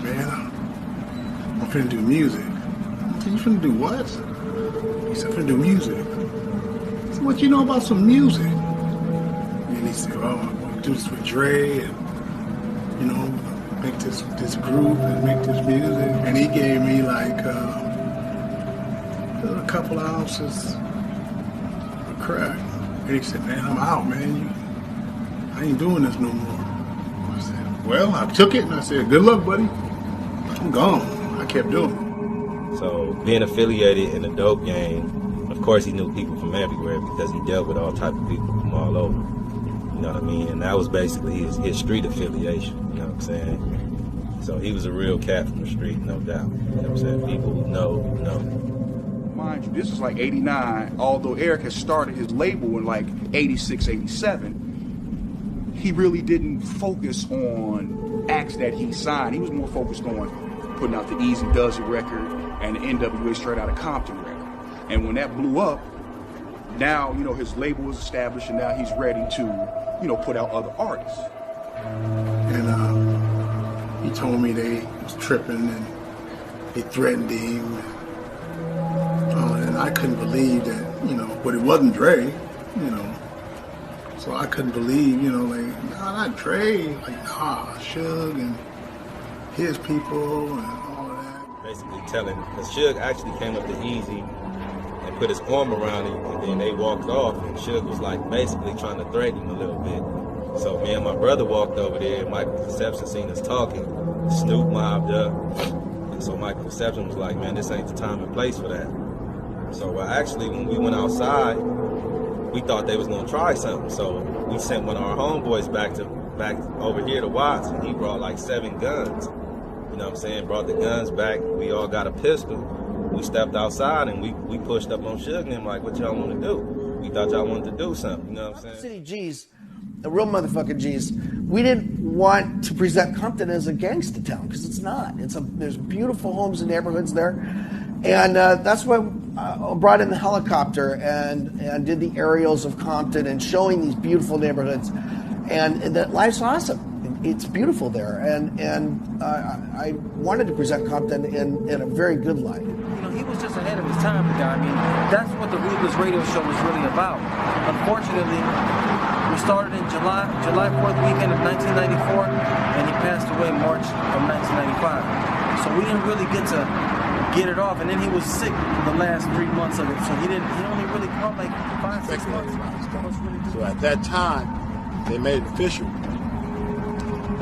man, I'm finna do music. I said, you finna do what? He said, I'm finna do music. I said, what you know about some music? And he said, oh, I'm gonna do this with Dre and, you know, make this group and make this music. And he gave me like a couple of ounces of crack. And he said, man, I'm out, man. I ain't doing this no more. I said, well, I took it and I said, good luck, buddy. I'm gone. I kept doing it. So being affiliated in the dope game, of course he knew people from everywhere because he dealt with all type of people from all over. You know what I mean? And that was basically his street affiliation, you know what I'm saying? So he was a real cat from the street, no doubt. You know what I'm saying? People who know. Mind you, this is like 89, although Eric has started his label in like 86, 87, he really didn't focus on acts that he signed. He was more focused on putting out the Eazy Does It record and the NWA Straight Outta Compton record. And when that blew up, now, you know, his label was established and now he's ready to, you know, put out other artists. And he told me they was tripping and they threatened him. And I couldn't believe that, you know, but it wasn't Dre, you know. So I couldn't believe, you know, like, nah, not Dre, like, nah, Suge and his people and all of that. Basically telling, because Suge actually came up to Eazy and put his arm around him, and then they walked off, and Suge was like basically trying to threaten him a little bit. So me and my brother walked over there, and Michael Conception seen us talking. Snoop mobbed up, and so Michael Conception was like, man, this ain't the time and place for that. So actually, when we went outside, we thought they was gonna try something. So we sent one of our homeboys back over here to Watts, and he brought like 7 guns. You know what I'm saying? Brought the guns back. We all got a pistol. We stepped outside and we pushed up on Suge and him like, what y'all want to do? We thought y'all wanted to do something. You know what I'm saying? City G's, the real motherfucking G's, we didn't want to present Compton as a gangsta town because it's not. There's beautiful homes and neighborhoods there. And that's why I brought in the helicopter and did the aerials of Compton and showing these beautiful neighborhoods. And that life's awesome. It's beautiful there. And I wanted to present Compton in a very good light. You know, he was just ahead of his time, the guy. I mean, that's what the Ruthless radio show was really about. Unfortunately, we started in July 4th weekend of 1994, and he passed away March of 1995. So we didn't really get to get it off, and then he was sick the last 3 months of it, so he only really caught like 5-6 months. So at that time, they made it official.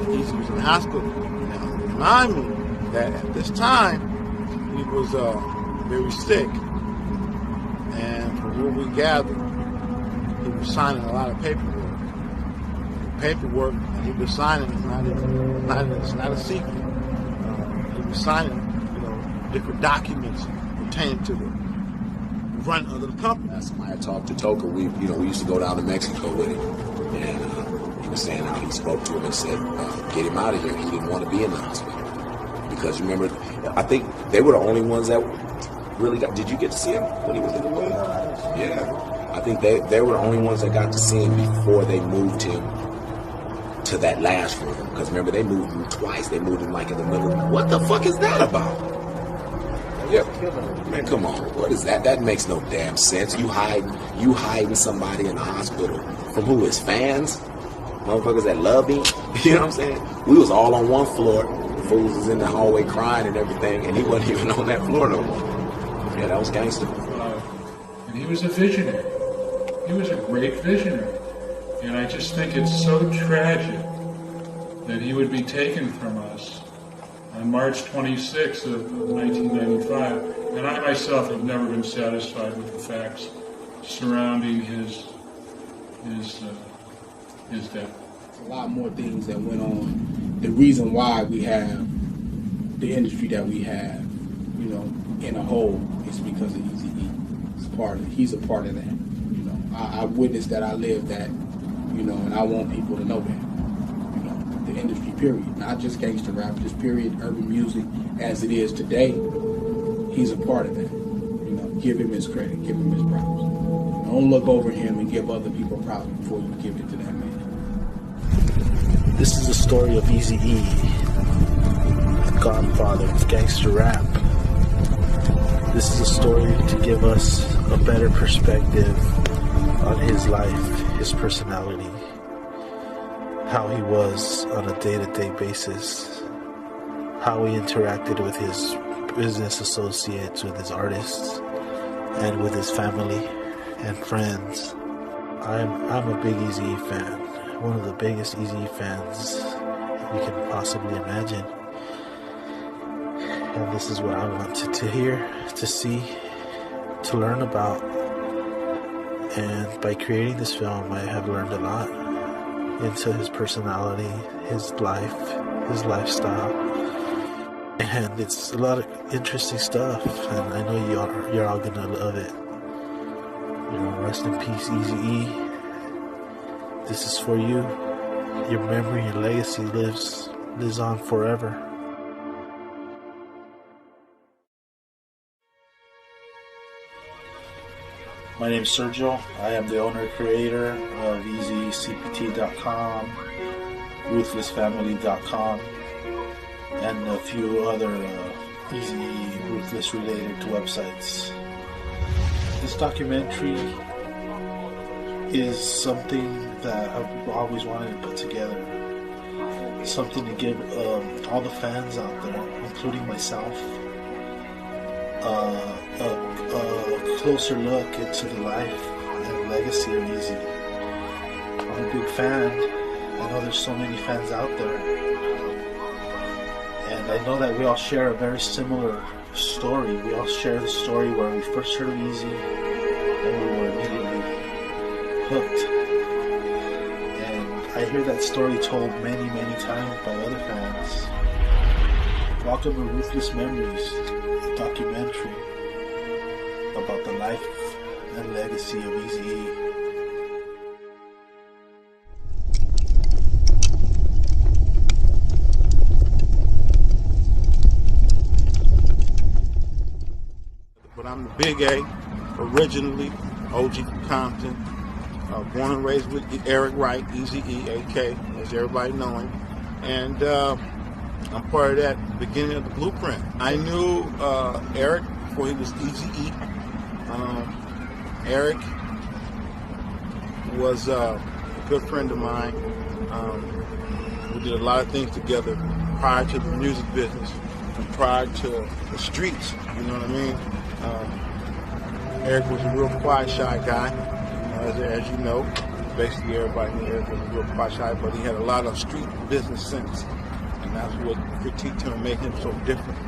Eazy was in the hospital. Now, remind me that at this time, he was very sick, and from what we gathered, he was signing a lot of paperwork. The paperwork that he was signing is not a secret. He was signing, different documents pertaining to the run of the company. Last time I talked to Toker, we used to go down to Mexico with him, and he was saying how he spoke to him and said, "Get him out of here." He didn't want to be in the hospital because you remember, I think they were the only ones that really got. Did you get to see him when he was in the room? Yeah, I think they were the only ones that got to see him before they moved him to that last room. Because remember, they moved him twice. They moved him like in the middle. What the fuck is that about? Yeah, man, come on. What is that? That makes no damn sense. You hiding somebody in the hospital from who? His fans? Motherfuckers that love him? You know what I'm saying? We was all on one floor. The fools was in the hallway crying and everything, and he wasn't even on that floor no more. Yeah, that was gangster. And he was a visionary. He was a great visionary. And I just think it's so tragic that he would be taken from us on March 26th of 1995, and I myself have never been satisfied with the facts surrounding his death. A lot more things that went on. The reason why we have the industry that we have, in a whole, is because of Eazy. He's a part of that. I witnessed that, I lived that, and I want people to know that. The industry, period. Not just gangster rap, just period, urban music as it is today. He's a part of that. Give him his credit, give him his props. Don't look over him and give other people props before you give it to that man. This is the story of Eazy-E, a godfather of gangster rap. This is a story to give us a better perspective on his life, his personality, how he was on a day-to-day basis, how he interacted with his business associates, with his artists, and with his family and friends. I'm a big Eazy fan, one of the biggest Eazy fans you can possibly imagine. And this is what I wanted to hear, to see, to learn about. And by creating this film, I have learned a lot into his personality, his life, his lifestyle. And it's a lot of interesting stuff, and I know you're all gonna love it. You know, rest in peace, Eazy-E. This is for you. Your memory, your legacy lives on forever. My name is Sergio. I am the owner and creator of EazyCPT.com, RuthlessFamily.com, and a few other Eazy Ruthless related websites. This documentary is something that I've always wanted to put together. Something to give all the fans out there, including myself, a closer look into the life and legacy of Eazy. I'm a big fan. I know there's so many fans out there. And I know that we all share a very similar story. We all share the story where we first heard of Eazy and we were immediately hooked. And I hear that story told many, many times by other fans. Welcome to Ruthless Memories, a documentary about the life and legacy of Eazy-E. But I'm the Big A, originally OG from Compton, born and raised with Eric Wright, Eazy-E, AK, as everybody know him. And I'm part of that beginning of the blueprint. I knew Eric before he was Eazy-E. Eric was a good friend of mine. We did a lot of things together prior to the music business and prior to the streets, you know what I mean? Eric was a real quiet, shy guy, as you know. Basically, everybody knew Eric was a real quiet, shy, but he had a lot of street business sense. And that's what critiqued him and made him so different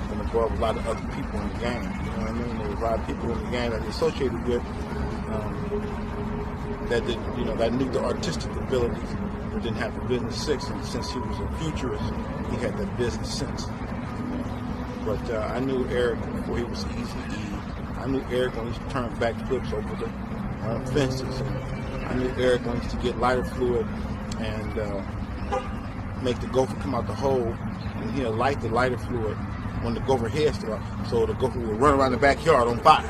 than above a lot of other people in the game. You know what I mean? There was a lot of people in the game that he associated with that knew the artistic abilities but didn't have the business sense. And since he was a futurist, he had that business sense. But I knew Eric before he was Eazy-E. I knew Eric when he used to turn backflips over the fences. And I knew Eric when he used to get lighter fluid and make the gopher come out the hole, and he'll light the lighter fluid when the gopher head started, so the gopher would run around the backyard on fire.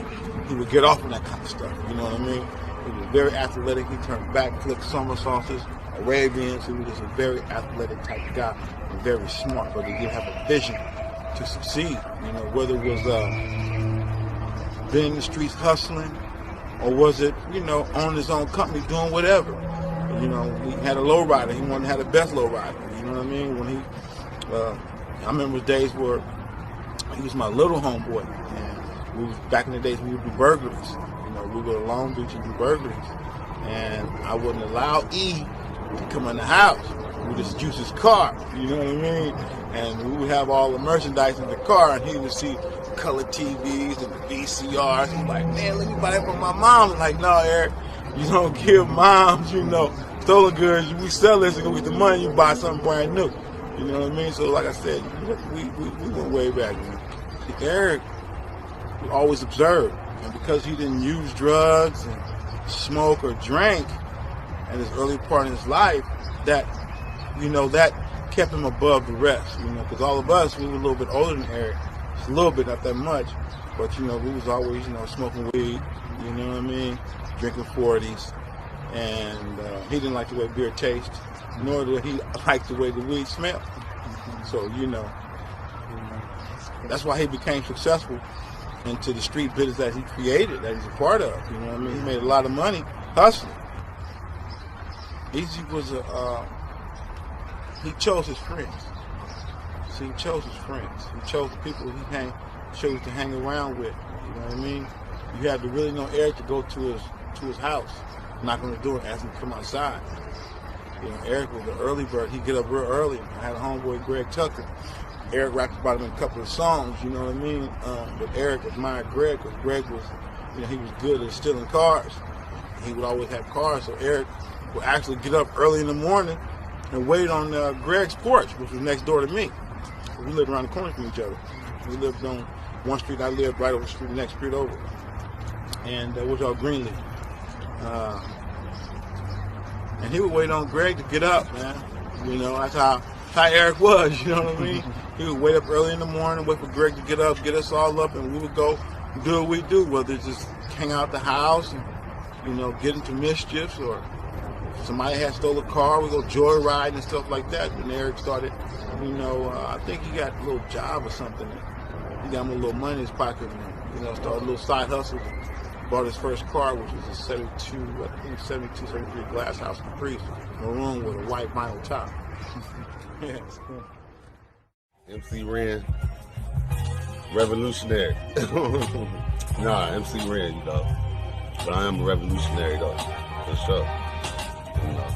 He would get off on that kind of stuff, you know what I mean? He was very athletic. He turned backflips, somersaults, Arabians. He was just a very athletic type of guy and very smart, but he did have a vision to succeed, you know, whether it was being in the streets hustling, or was it, you know, owning his own company, doing whatever. You know, he had a lowrider. He wanted to have the best lowrider. You know what I mean? When I remember days where he was my little homeboy, and back in the days we would do burglaries. You know, we go to Long Beach and do burglaries, and I wouldn't allow E to come in the house. We would just use his car. You know what I mean? And we would have all the merchandise in the car, and he would see color TVs and the VCRs. He's like, man, let me buy that for my mom. I'm like, no, Eric, you don't give moms, you know, stolen goods. We sell this and go get the money. You buy something brand new. You know what I mean? So, like I said, we went way back. Man. Eric always observed, and because he didn't use drugs and smoke or drink in his early part of his life, that, you know, that kept him above the rest. You know, because all of us, we were a little bit older than Eric, just a little bit, not that much, but you know, we was always, you know, smoking weed. You know what I mean? Drinking 40s, and he didn't like the way beer tastes, nor did he like the way the weed smelled. So, you know, That's why he became successful into the street business that he created, that he's a part of. You know what I mean? He made a lot of money hustling. Eazy was he chose his friends. See, he chose his friends. He chose the people he chose to hang around with. You know what I mean? You had to really know Eric to go to his house, knock on the door, ask him to come outside. You know, Eric was an early bird. He'd get up real early. I had a homeboy, Greg Tucker. Eric rapped about him in a couple of songs, you know what I mean? But Eric admired Greg because Greg was, you know, he was good at stealing cars. He would always have cars, so Eric would actually get up early in the morning and wait on Greg's porch, which was next door to me. We lived around the corner from each other. We lived on one street. I lived right over the street, the next street over. And which was Greenleaf. And he would wait on Greg to get up, man. You know, that's how Eric was, you know what I mean? He would wait up early in the morning, wait for Greg to get up, get us all up, and we would go do what we do, whether it's just hang out the house and, you know, get into mischiefs, or if somebody had stole a car, we go joyride and stuff like that. And Eric started, you know, I think he got a little job or something. He got him a little money in his pocket and, you know, started a little side hustle. Bought his first car, which was a 73 Glass House Caprice, maroon with a white vinyl top. Yeah, it's cool. MC Ren, revolutionary. Nah, MC Ren, you know. But I am a revolutionary, though, for sure. You know.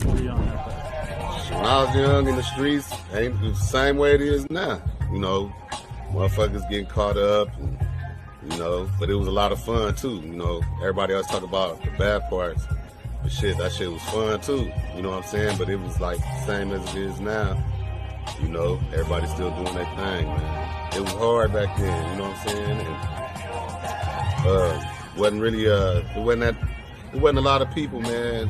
What are you on that? When I was young in the streets, ain't the same way it is now. You know, motherfuckers getting caught up, and, you know, but it was a lot of fun, too. You know, everybody else talk about the bad parts. But shit, that shit was fun, too. You know what I'm saying? But it was like the same as it is now. You know, everybody's still doing their thing, man. It was hard back then, you know what I'm saying? And wasn't really it wasn't a lot of people, man,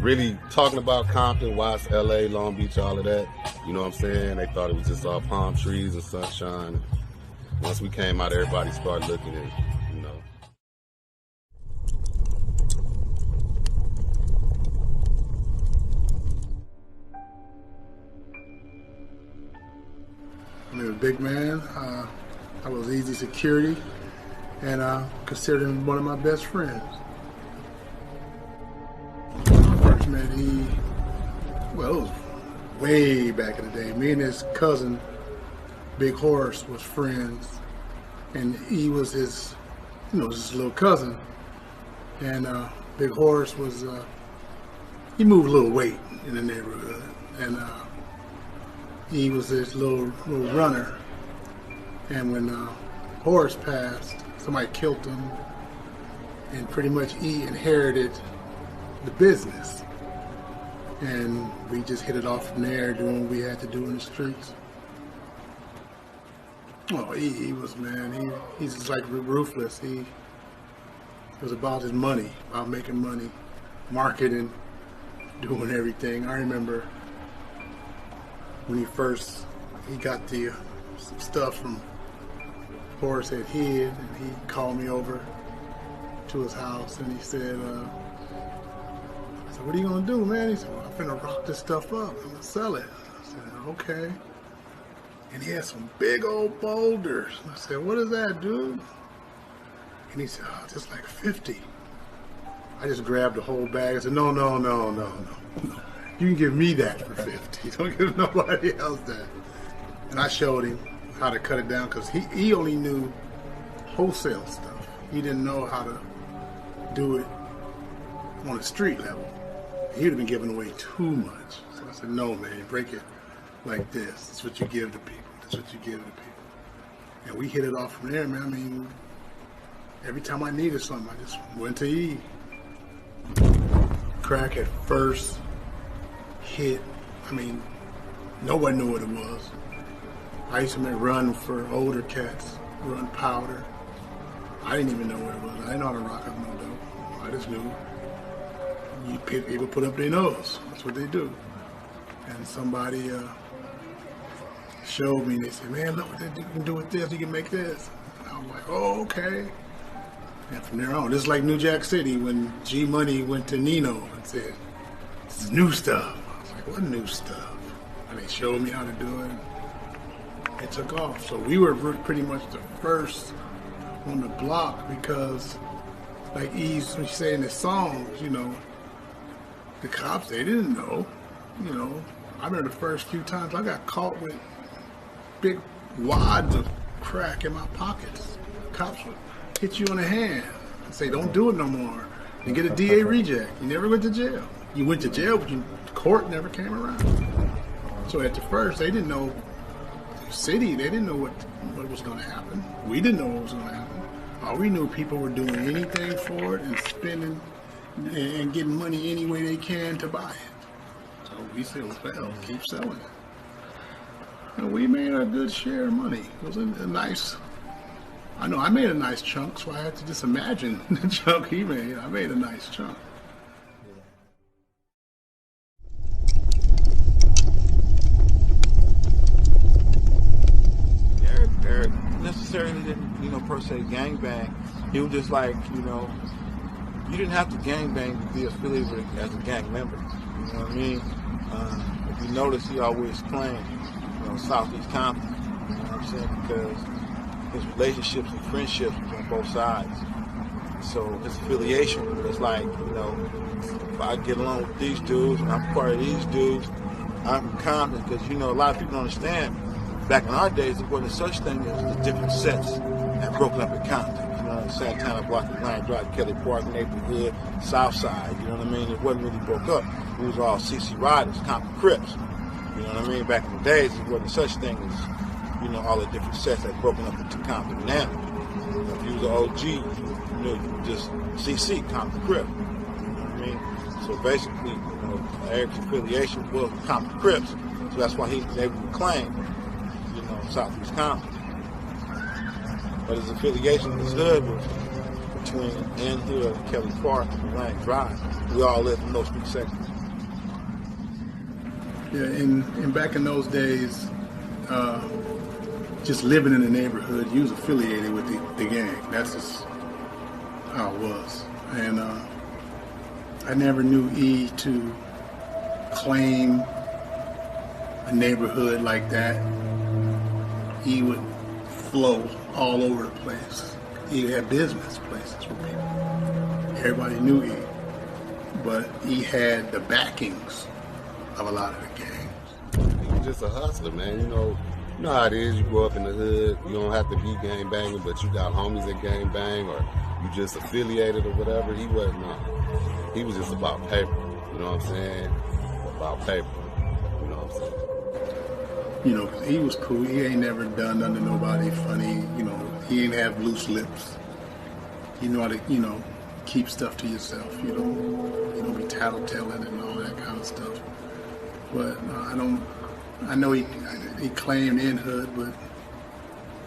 really talking about Compton, Watts, LA, Long Beach, all of that. You know what I'm saying? They thought it was just all palm trees and sunshine. Once we came out, everybody started looking at, you know. I'm a big man. I was Eazy security, and I considered him one of my best friends. When I first met well, it was way back in the day. Me and his cousin, Big Horace, was friends, and he was his, you know, his little cousin. And Big Horace was, he moved a little weight in the neighborhood, and he was this little runner. And when Horace passed, somebody killed him, and pretty much he inherited the business. And we just hit it off from there, doing what we had to do in the streets. Oh, he was, man, he's just like Ruthless. It was about his money, about making money, marketing, doing everything. I remember when he got some stuff from Horace had hid, and he called me over to his house, and he said, I said, what are you gonna do, man? He said, well, I'm finna rock this stuff up, I'm gonna sell it. I said, okay. And he had some big old boulders. I said, what is that, dude? And he said, oh, just like 50. I just grabbed the whole bag. I said, no. You can give me that for 50. Don't give nobody else that. And I showed him how to cut it down, because he only knew wholesale stuff. He didn't know how to do it on a street level. He would have been giving away too much. So I said, no, man, break it like this. That's what you give to people. That's what you give to people. And we hit it off from there, man. I mean, every time I needed something, I just went to E. Crack at first hit, I mean, nobody knew what it was. I used to run for older cats, run powder. I didn't even know what it was. I didn't know how to rock up no dope. I just knew people put up their nose. That's what they do. And somebody showed me, they said, man, look what you can do with this, you can make this. And I was like, oh, okay. And from there on, just like New Jack City, when G Money went to Nino and said, this is new stuff. I was like, what new stuff? And they showed me how to do it. it took off. So we were pretty much the first on the block because, like Eazy was saying in his songs, you know, the cops, they didn't know. You know, I remember the first few times I got caught with big wads of crack in my pockets. Cops would hit you on the hand and say, don't do it no more. And get a DA reject. You never went to jail. You went to jail, but court never came around. So at the first, they didn't know the city. They didn't know what was going to happen. We didn't know what was going to happen. All we knew, people were doing anything for it and spending and getting money any way they can to buy it. So we said, well, keep selling it. And we made a good share of money. It was a nice, I know I made a nice chunk, so I had to just imagine the chunk he made. I made a nice chunk. Eric necessarily didn't, you know, per se gangbang. He was just like, you know, you didn't have to gangbang to be affiliated as a gang member. You know what I mean? If you notice, he always claimed, you know, Southeast Compton. You know what I'm saying? Because his relationships and friendships was on both sides. So his affiliation was like, you know, if I get along with these dudes, and I'm part of these dudes, I'm from Compton. Because, you know, a lot of people don't understand. Back in our days, there wasn't such thing as the different sets that broken up in Compton. You know, Santana Block, Line Drive, Kelly Park neighborhood, South Side. You know what I mean? It wasn't really broke up. It was all CC Riders, Compton Crips. You know what I mean? Back in the days, there wasn't such thing as, you know, all the different sets that broken up into Compton. Now, you know, if you was an OG, you know, you just CC, Compton Crip. You know what I mean? So basically, you know, Eric's affiliation was Compton Crips. So that's why he was able to claim, you know, Southeast Compton. But his affiliation in his hood was between N Hood, Kelly Park, and Lang Drive. We all lived in those three sections. Yeah, and back in those days, just living in the neighborhood, you was affiliated with the gang. That's just how it was. And I never knew E to claim a neighborhood like that. He would flow all over the place. He had business places with people. Everybody knew E. But he had the backings of a lot of the gangs. He was just a hustler, man. You know how it is. You grow up in the hood. You don't have to be gang banging, but you got homies that gang bang, or you just affiliated or whatever. He wasn't. He was just about paper. You know what I'm saying? About paper. You know what I'm saying? You know, 'cause he was cool. He ain't never done nothing to nobody funny. You know, he ain't have loose lips. You know how to, you know, keep stuff to yourself. You don't be tattletelling and all that kind of stuff. But I know he claimed in hood, but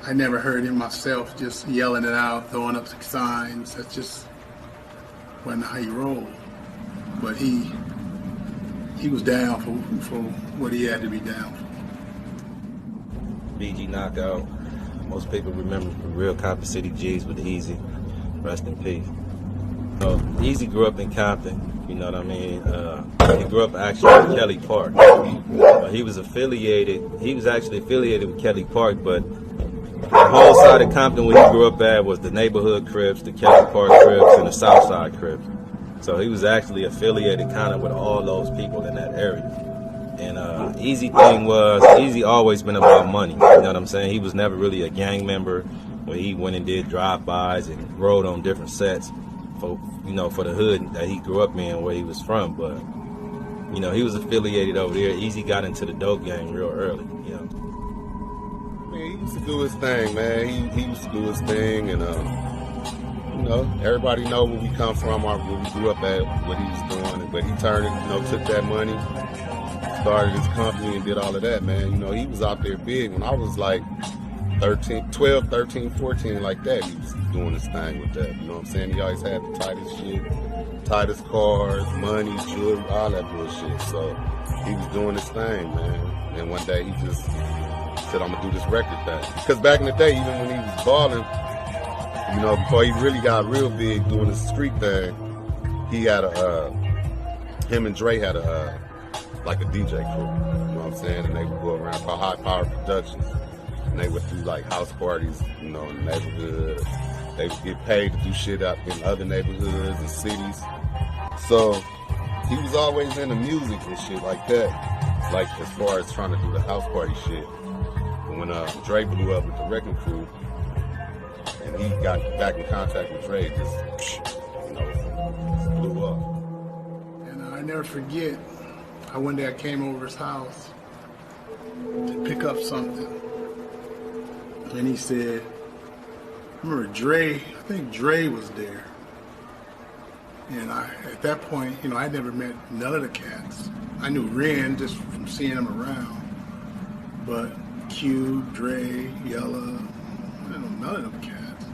I never heard him myself just yelling it out, throwing up signs. That's just wasn't how he rolled. But he was down for what he had to be down for. BG Knockout. Most people remember the real Compton City G's with Eazy. Rest in peace. Eazy grew up in Compton. You know what I mean? He grew up actually in Kelly Park. He was actually affiliated with Kelly Park, but the whole side of Compton where he grew up at was the neighborhood Crips, the Kelly Park Crips, and the South Side Crips. So he was actually affiliated kind of with all those people in that area. And Eazy thing was, Eazy always been about money. You know what I'm saying? He was never really a gang member where he went and did drive-bys and rode on different sets for the hood that he grew up in, where he was from. But, you know, he was affiliated over there. Eazy got into the dope game real early, you know. Man, he used to do his thing, man. He used to do his thing, and, you know, everybody know where we come from, where we grew up at, what he was doing. But he turned it, you know, took that money, started his company and did all of that, man. You know, he was out there big. When I was like 12, 13, 14, like that, he was doing his thing with that. You know what I'm saying? He always had the tightest shit, tightest cars, money, jewelry, all that bullshit. So he was doing his thing, man. And one day he just said, I'm going to do this record thing. Because back in the day, even when he was balling, you know, before he really got real big doing his street thing, he had him and Dre had like a DJ crew, you know what I'm saying? And they would go around called High Power Productions. And And they would do like house parties, you know, in the neighborhood. They would get paid to do shit up in other neighborhoods and cities. So he was always into music and shit like that. Like as far as trying to do the house party shit. And when Dre blew up with the Wrecking Crew, and he got back in contact with Dre, just, you know, just blew up. And I never forget, one day I came over his house to pick up something. And he said, I remember Dre, I think Dre was there. And at that point, you know, I never met none of the cats. I knew Ren just from seeing him around. But Q, Dre, Yella, I didn't know none of them cats.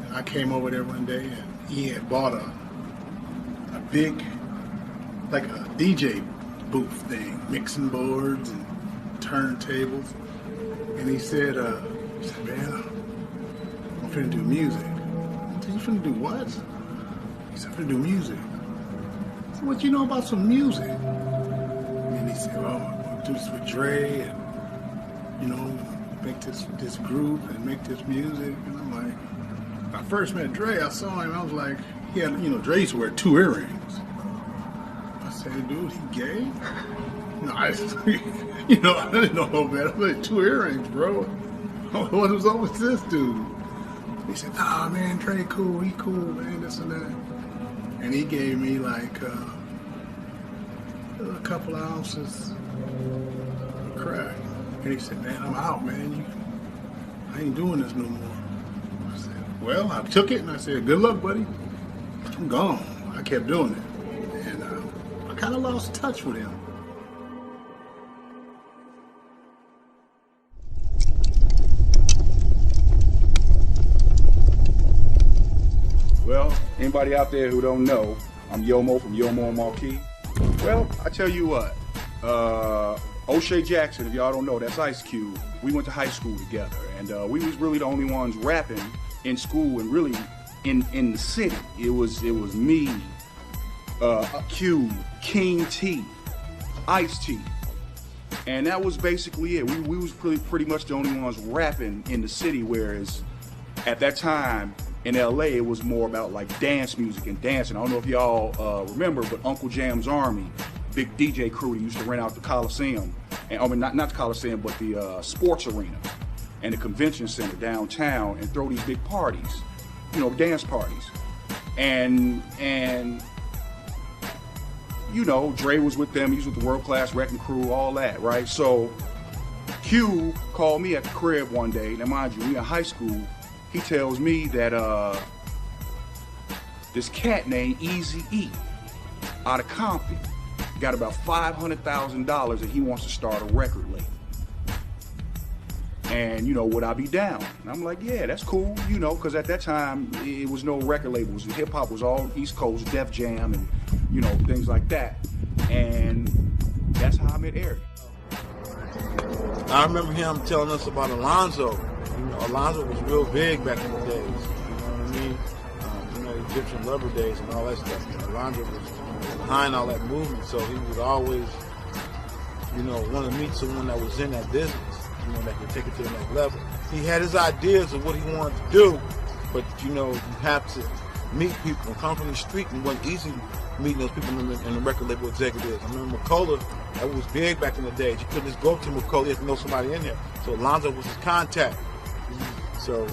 And I came over there one day and he had bought a big, like a DJ booth thing, mixing boards and turntables. And he said, man, I'm finna do music. I said, you finna do what? He said, I'm finna do music. I said, what you know about some music? And he said, well, I'm gonna do this with Dre and, you know, make this group and make this music. And I'm like, when I first met Dre, I saw him, I was like, he had, you know, Dre used to wear 2 earrings. I said, dude, he gay? No, you know, I didn't know no better. I had 2 earrings, bro. What was up with this dude? He said, nah, man, Dre cool, he cool, man, this and that. And he gave me like a couple of ounces of crack. And he said, man, I'm out, man. I ain't doing this no more. I said, well, I took it and I said, good luck, buddy. I'm gone. I kept doing it. And I kind of lost touch with him. Well, anybody out there who don't know, I'm Yomo from Yomo and Marquis. Well, I tell you what, O'Shea Jackson, if y'all don't know, that's Ice Cube. We went to high school together, and we was really the only ones rapping in school and really in the city. It was me, Cube, King T, Ice T, and that was basically it. We was pretty much the only ones rapping in the city, whereas at that time, in LA, it was more about like dance music and dancing. I don't know if y'all remember, but Uncle Jam's Army, big DJ crew, used to rent out the Coliseum, and I mean not the Coliseum, but the sports arena and the convention center downtown, and throw these big parties, you know, dance parties, and you know, Dre was with them. He was with the World Class Wrecking Crew, all that, right? So Q called me at the crib one day. Now, mind you, we in high school. He tells me that this cat named Eazy out of Compton got about $500,000 that he wants to start a record label. And, you know, would I be down? And I'm like, yeah, that's cool, you know, because at that time, it was no record labels. Hip-hop was all East Coast, Def Jam, and, you know, things like that. And that's how I met Eric. I remember him telling us about Alonzo. You know, Alonzo was real big back in the days. You know what I mean? You know, Egyptian Lover days and all that stuff. You know, Alonzo was behind all that movement, so he would always, you know, want to meet someone that was in that business, you know, that could take it to the next level. He had his ideas of what he wanted to do, but, you know, you have to meet people and come from the street, and it wasn't easy meeting those people in the record label executives. I remember McCullough, that was big back in the days. You couldn't just go up to McCullough, you had to know somebody in there. So Alonzo was his contact. So,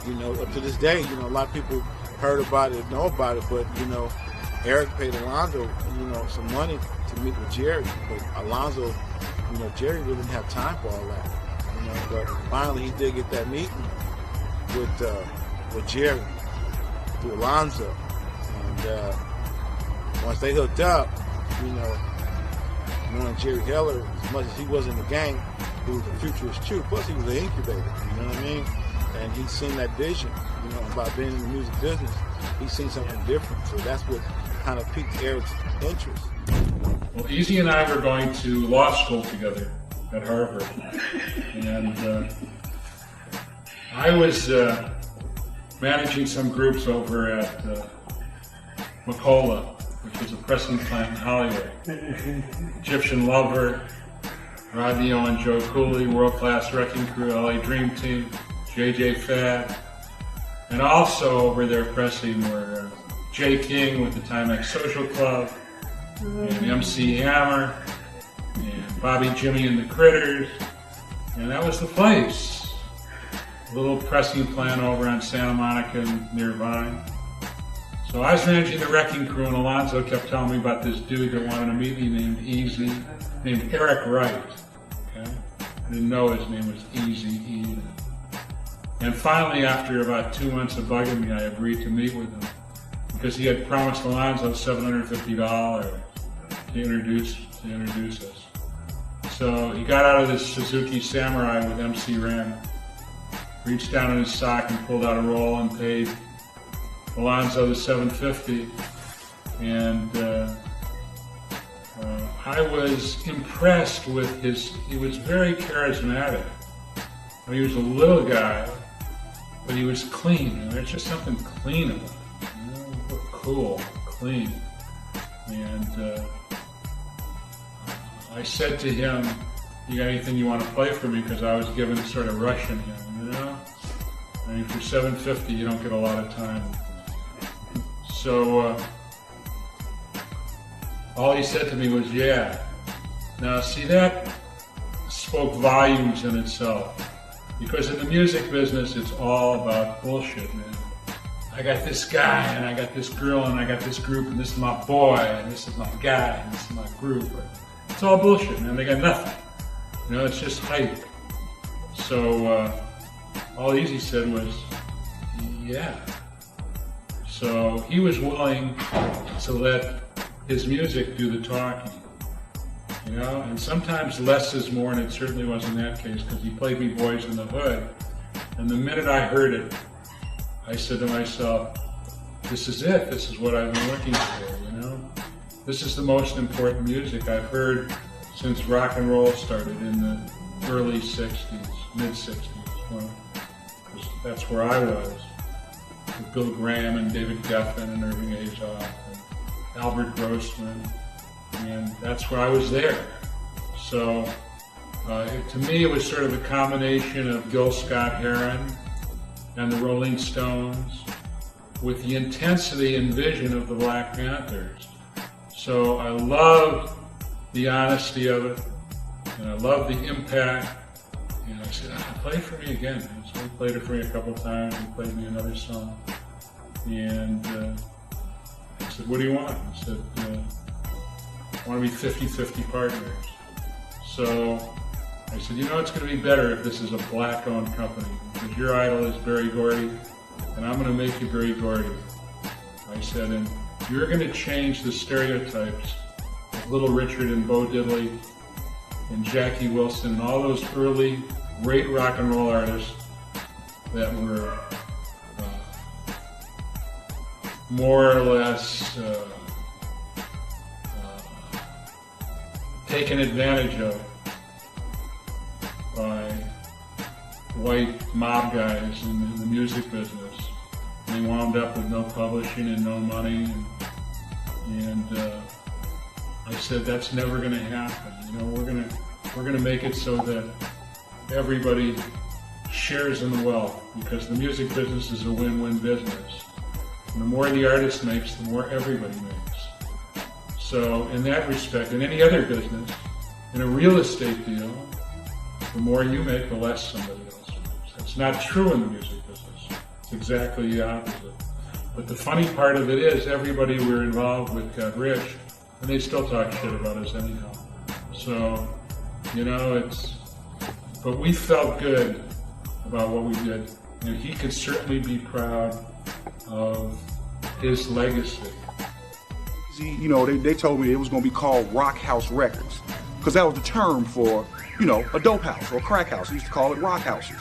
you know, up to this day, you know, a lot of people heard about it, know about it, but, you know, Eric paid Alonzo, you know, some money to meet with Jerry. But Alonzo, you know, Jerry really didn't have time for all that. You know, but finally he did get that meeting with Jerry through Alonzo. And once they hooked up, you know, knowing Jerry Heller, as much as he was in the game, he was a futurist too. Plus he was an incubator, you know what I mean? And he's seen that vision, you know, about being in the music business. He's seen something different. So that's what kind of piqued Eric's interest. Well, Eazy and I were going to law school together at Harvard. And I was managing some groups over at McCullough, which was a pressing plant in Hollywood. Egyptian Lover, Rodney O and Joe Cooley, World Class Wrecking Crew, LA Dream Team, JJ Fad. And also over there pressing were Jay King with the Timex Social Club, and MC Hammer, and Bobby Jimmy and the Critters. And that was the place. A little pressing plant over on Santa Monica near Vine. So I was managing the Wrecking Crew, and Alonzo kept telling me about this dude that wanted to meet me named Eazy, named Eric Wright. Okay? I didn't know his name was Eazy either. And finally, after about 2 months of bugging me, I agreed to meet with him because he had promised Alonzo $750 to introduce us. So he got out of this Suzuki Samurai with MC Ren, reached down in his sock and pulled out a roll and paid Alonzo the $750. And I was impressed with he was very charismatic. He was a little guy, but he was clean. And there's just something clean about him. Cool, clean. And I said to him, you got anything you want to play for me? Because I was given sort of rushing him, you know? I mean, for $750, you don't get a lot of time. So all he said to me was, yeah. Now, see, that spoke volumes in itself. Because in the music business, it's all about bullshit, man. I got this guy, and I got this girl, and I got this group, and this is my boy, and this is my guy, and this is my group. It's all bullshit, man. They got nothing. You know, it's just hype. So all Eazy said was, yeah. So he was willing to let his music do the talking. You know, and sometimes less is more, and it certainly was in that case, because he played me Boys in the Hood. And the minute I heard it, I said to myself, this is it. This is what I've been looking for, you know? This is the most important music I've heard since rock and roll started in the early 60s, mid-60s. Well, that's where I was, with Bill Graham and David Geffen and Irving Azoff and Albert Grossman. And that's where I was there. So to me, it was sort of a combination of Gil Scott-Heron and the Rolling Stones with the intensity and vision of the Black Panthers. So I loved the honesty of it, and I loved the impact. And I said, play it for me again. So he played it for me a couple times, and played me another song. And I said, what do you want? He said, I want to be 50-50 partners. So I said, you know, it's going to be better if this is a black-owned company, because your idol is Berry Gordy, and I'm going to make you Berry Gordy. I said, and you're going to change the stereotypes of Little Richard and Bo Diddley and Jackie Wilson and all those early great rock and roll artists that were more or less taken advantage of by white mob guys in the music business. They wound up with no publishing and no money, and I said that's never going to happen. You know, we're gonna make it so that everybody shares in the wealth, because the music business is a win-win business. And the more the artist makes, the more everybody makes. So in that respect, in any other business, in a real estate deal, the more you make, the less somebody else makes. That's not true in the music business. It's exactly the opposite. But the funny part of it is everybody we're involved with got rich, and they still talk shit about us anyhow. So, you know, but we felt good about what we did. And he could certainly be proud of his legacy. You know, they told me it was going to be called Rock House Records, because that was the term for, you know, a dope house or a crack house. They used to call it rock houses.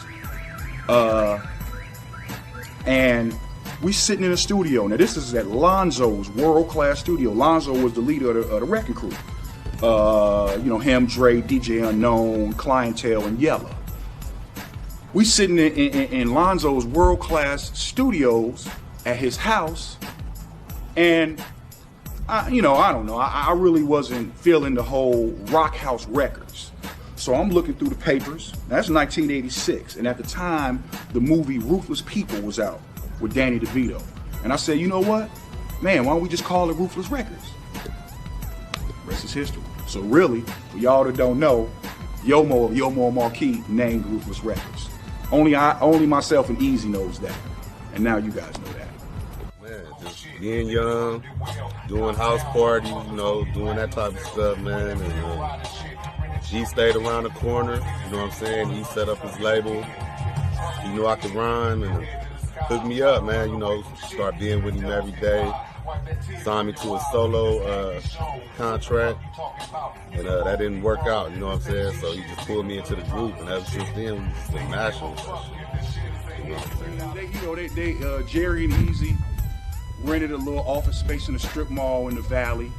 And we sitting in a studio. Now this is at Lonzo's world-class studio. Lonzo was the leader of the Wrecking Crew. You know, him, Dre, DJ Unknown, Clientele, and Yella. We sitting in Lonzo's world-class studios at his house, and I don't know. I really wasn't feeling the whole Rock House Records. So I'm looking through the papers. That's 1986. And at the time, the movie Ruthless People was out with Danny DeVito. And I said, you know what? Man, why don't we just call it Ruthless Records? Rest is history. So really, for y'all that don't know, Yomo Marquis named Ruthless Records. Only myself and Eazy knows that. And now you guys know that. Man, just being young, doing house parties, you know, doing that type of stuff, man. And G stayed around the corner, you know what I'm saying? He set up his label. He knew I could rhyme and hooked me up, man. You know, start being with him every day. Signed me to a solo contract, and that didn't work out, you know what I'm saying? So he just pulled me into the group, and ever since then, we've just been mashing. You know what I'm saying? Jerry and Eazy rented a little office space in a strip mall in the Valley,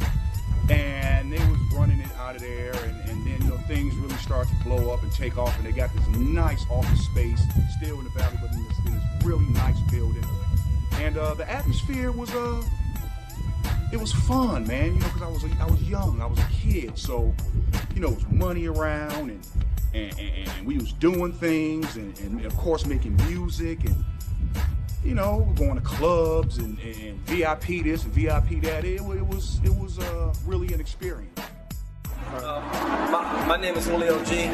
and they was running it out of there, and then, you know, things really start to blow up and take off, and they got this nice office space, still in the Valley, but in this really nice building. And the atmosphere was it was fun, man, you know, because I was young, I was a kid, so, you know, it was money around, and we was doing things, and of course making music, and, you know, going to clubs, and VIP this and VIP that. It was really an experience. My name is Julio G.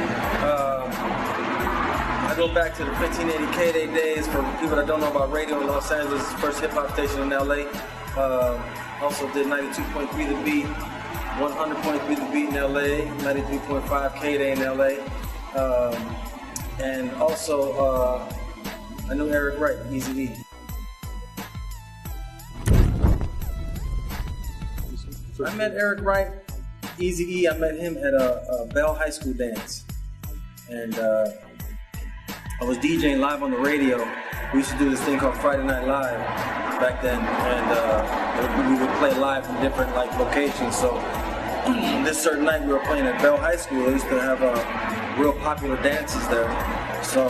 I go back to the 1580 K-Day days. For people that don't know about radio in Los Angeles, first hip-hop station in LA. Also did 92.3 The Beat, 100.3 The Beat in LA, 93.5 K-Day in LA. And also, I knew Eric Wright, Eazy. I met Eric Wright, Eazy. I met him at a Bell High School dance. And I was DJing live on the radio. We used to do this thing called Friday Night Live back then, and we would play live from different locations. So this certain night we were playing at Bell High School. They used to have real popular dances there. So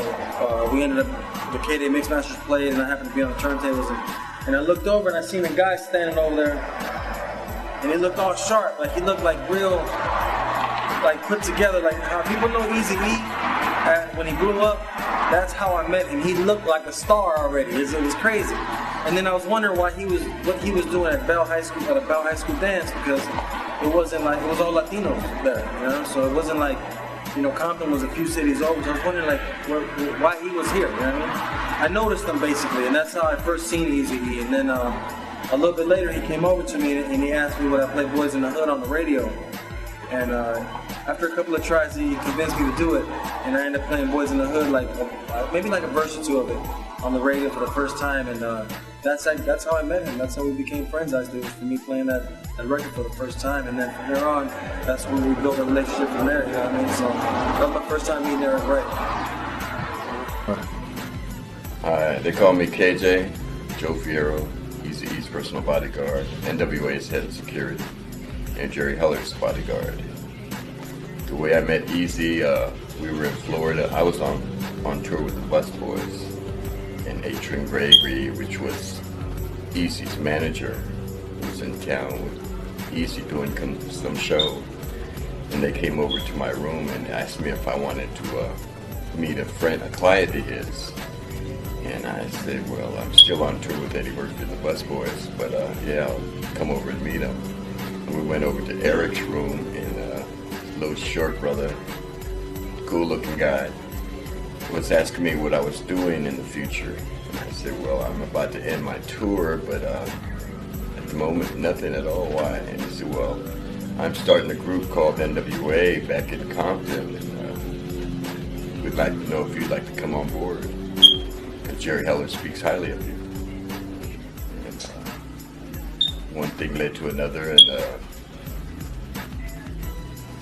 we ended up, the K-Day Mixmasters played, and I happened to be on the turntables, and I looked over and I seen a guy standing over there, and he looked all sharp, like he looked like real, like put together, like how people know Eazy when he grew up. That's how I met him. He looked like a star already. It was crazy. And then I was wondering what he was doing at Bell High School, at a Bell High School dance, because it wasn't like, it was all Latinos there, you know. So it wasn't like, you know, Compton was a few cities over. So I was wondering like why he was here. You know what I mean? I noticed him basically, and that's how I first seen Eazy. And then a little bit later, he came over to me and he asked me would I play Boys in the Hood on the radio. And after a couple of tries, he convinced me to do it, and I ended up playing Boys in the Hood, maybe like a verse or two of it on the radio for the first time, and that's how I met him. That's how we became friends. Actually, it was for me playing that record for the first time, and then from there on, that's when we built a relationship from there. You know what I mean? So that was my first time meeting Eric Wright. They call me KJ, Joe Fierro, Eazy-E's personal bodyguard, NWA's head of security, and Jerry Heller's bodyguard. The way I met Eazy, we were in Florida. I was on tour with the Bus Boys, and Adrian Gregory, which was Eazy's manager, was in town with Eazy doing some show, and they came over to my room and asked me if I wanted to meet a client of his. And I said, well, I'm still on tour with Eddie Murphy and the Bus Boys, but yeah, I'll come over and meet him. And we went over to Eric's room, and little short brother, cool-looking guy, was asking me what I was doing in the future. And I said, well, I'm about to end my tour, but at the moment, nothing at all. Why? And he said, well, I'm starting a group called NWA back in Compton, and we'd like to know if you'd like to come on board, because Jerry Heller speaks highly of you. And one thing led to another, and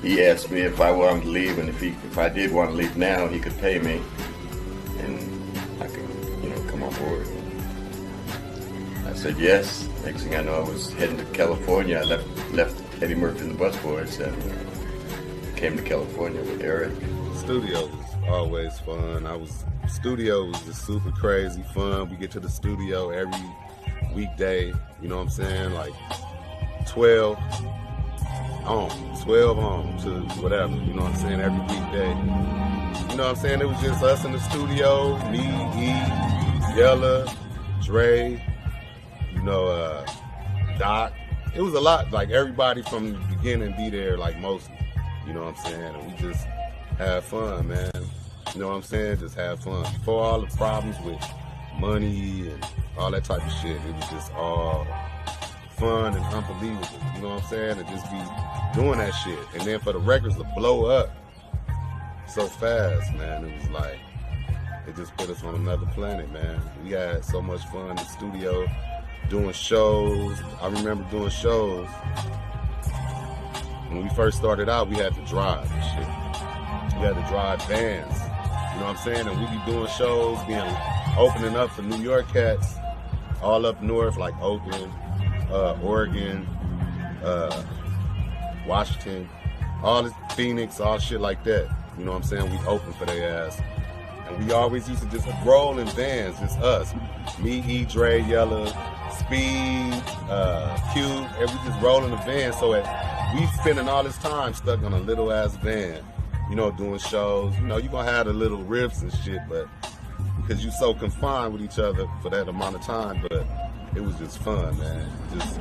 he asked me if I wanted to leave, and if I did want to leave now, he could pay me, and I could, you know, come on board. I said yes. Next thing I know, I was heading to California. I left Eddie Murphy and the Bus Boys and came to California with Eric. Studio was always fun. Studio was just super crazy fun. We get to the studio every weekday, you know what I'm saying, like 12. home, 12 home to whatever, you know what I'm saying, every weekday. You know what I'm saying? It was just us in the studio, me, E, Yella, Dre, you know, Doc. It was a lot, like everybody from the beginning be there, like mostly, you know what I'm saying? And we just had fun, man. You know what I'm saying? Just have fun. Before all the problems with money and all that type of shit, it was just all fun and unbelievable, you know what I'm saying? And just be doing that shit. And then for the records to blow up so fast, man, it was like, it just put us on another planet, man. We had so much fun in the studio, doing shows. I remember doing shows. When we first started out, we had to drive and shit. We had to drive vans, you know what I'm saying? And we be doing shows, opening up for New York cats, all up north, like Oakland, Oregon, Washington, all this, Phoenix, all shit like that. You know what I'm saying? We open for their ass. And we always used to just roll in vans, just us. Me, E, Dre, Yella, Speed, Cube, and we just roll in the van. So we spending all this time stuck on a little ass van, you know, doing shows. You know, you're gonna have the little riffs and shit, but because you so confined with each other for that amount of time, but it was just fun, man. Just,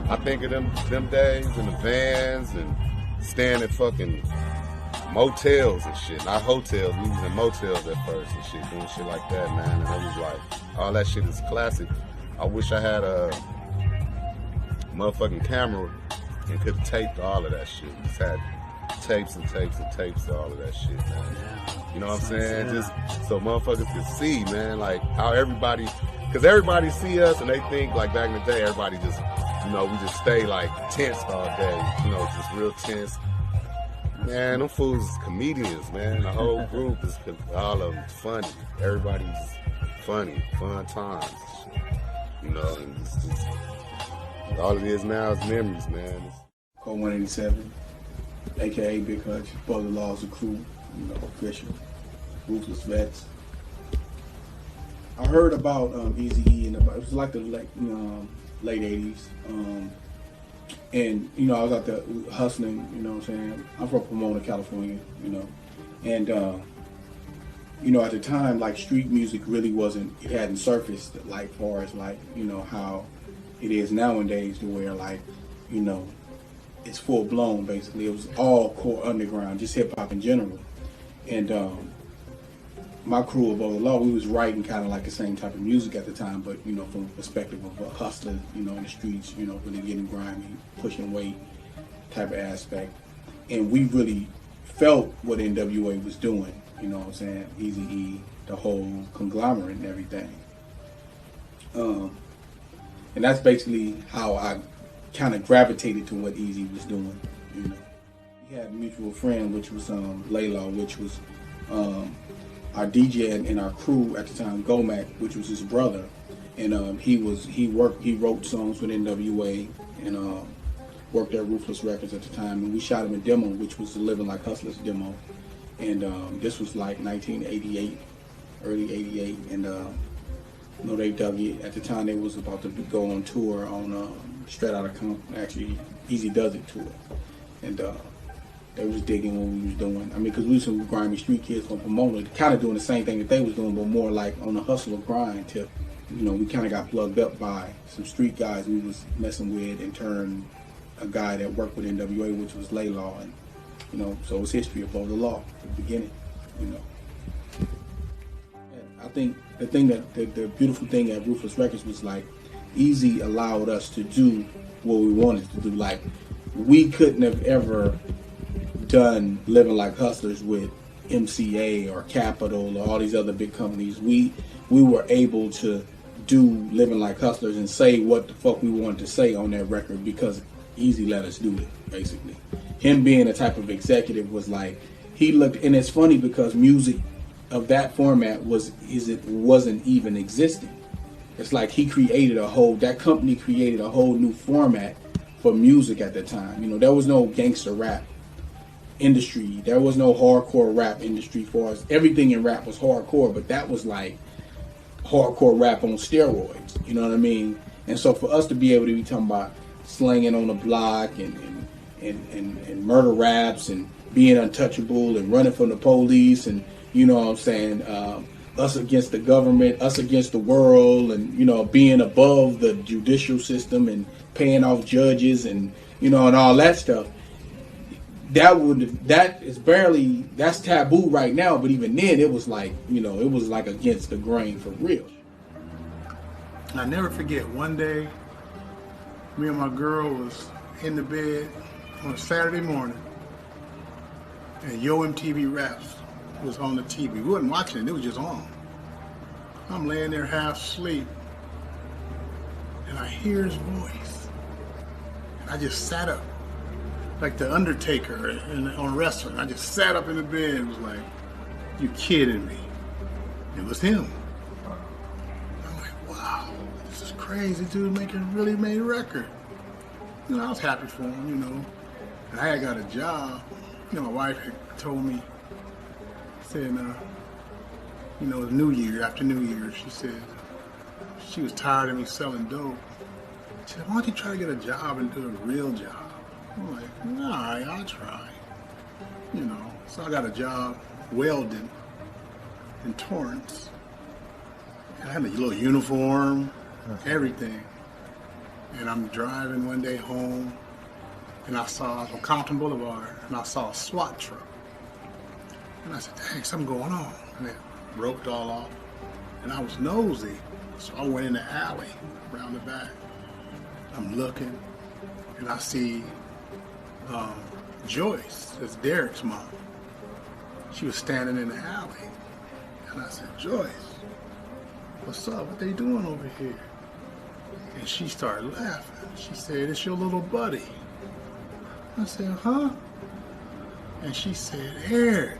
I think of them days in the vans and staying at fucking motels and shit, not hotels. We was in motels at first and shit, doing shit like that, man. And it was like, all that shit is classic. I wish I had a motherfucking camera and could have taped all of that shit. Just had tapes and tapes and tapes of all of that shit, man. You know what I'm saying? Just so motherfuckers could see, man, like how everybody, because everybody see us and they think like back in the day, everybody just, you know, we just stay like tense all day, you know, just real tense. Man, them fools is comedians, man. The whole group is, all of them funny. Everybody's funny, fun times, you know, and just, all it is now is memories, man. Code 187, aka Big Hutch, Brother Laws of Crew, you know, Fisher, Ruthless Vets. I heard about Eazy-E and it was like the late 80s. And, you know, I was out there hustling, you know what I'm saying? I'm from Pomona, California, you know. And, you know, at the time, like, street music really wasn't, it hadn't surfaced, like, far as, like, you know, how it is nowadays to where, like, you know, it's full blown, basically. It was all core underground, just hip hop in general. And, my crew Above the Law, we was writing kind of like the same type of music at the time, but, you know, from the perspective of a hustler, you know, in the streets, you know, really getting grimy, pushing weight type of aspect. And we really felt what NWA was doing, you know what I'm saying? Eazy-E, the whole conglomerate and everything. And that's basically how I kind of gravitated to what Eazy was doing, you know. We had a mutual friend, which was Laylaw, which was our DJ and our crew at the time, Gomac, which was his brother, and he wrote songs with NWA and worked at Ruthless Records at the time, and we shot him a demo, which was the Living Like Hustlers demo, and this was like 1988, early 88, and you know, they dug it. At the time, they was about to go on tour on Straight Outta Compton, actually Eazy Does It tour, and they was digging what we was doing. I mean, because we was some grimy street kids from Pomona, kind of doing the same thing that they was doing, but more like on the hustle of grind tip. You know, we kind of got plugged up by some street guys we was messing with, and turned a guy that worked with NWA, which was Laylaw, and, you know, so it was history Above the Law at the beginning, you know. And I think the thing the beautiful thing at Ruthless Records was, like, Eazy allowed us to do what we wanted to do. Like, we couldn't have ever done Living Like Hustlers with MCA or Capitol or all these other big companies. We were able to do Living Like Hustlers and say what the fuck we wanted to say on that record because Eazy let us do it, basically. Him being a type of executive was like, he looked, and it's funny because music of that format wasn't even existing. It's like that company created a whole new format for music at the time. You know, there was no gangster rap industry. There was no hardcore rap industry for us. Everything in rap was hardcore, but that was like hardcore rap on steroids. You know what I mean? And so for us to be able to be talking about slanging on the block and and murder raps and being untouchable and running from the police and, you know what I'm saying, us against the government, us against the world, and, you know, being above the judicial system and paying off judges and, you know, and all that stuff. That's taboo right now, but even then it was like, you know, it was like against the grain for real. I never forget one day, me and my girl was in the bed on a Saturday morning, and Yo MTV Raps was on the TV. We wasn't watching it, it was just on. I'm laying there half asleep, and I hear his voice. And I just sat up, like the Undertaker on wrestling. I just sat up in the bed and was like, you kidding me? It was him. I'm like, wow, this is crazy, dude really made a record. You know, I was happy for him, you know. And I had got a job. You know, my wife had told me, said, you know, New Year, after New Year, she said, she was tired of me selling dope. She said, why don't you try to get a job and do a real job? I'm like, all right, I'll try. You know, so I got a job welding in Torrance. I had a little uniform, everything. And I'm driving one day home, and I saw, on Compton Boulevard, and I saw a SWAT truck. And I said, dang, something going on. And it roped all off. And I was nosy, so I went in the alley around the back. I'm looking, and I see Joyce, that's Derek's mom. She was standing in the alley. And I said, Joyce, what's up? What they doing over here? And she started laughing. She said, it's your little buddy. I said, huh? And she said, Eric.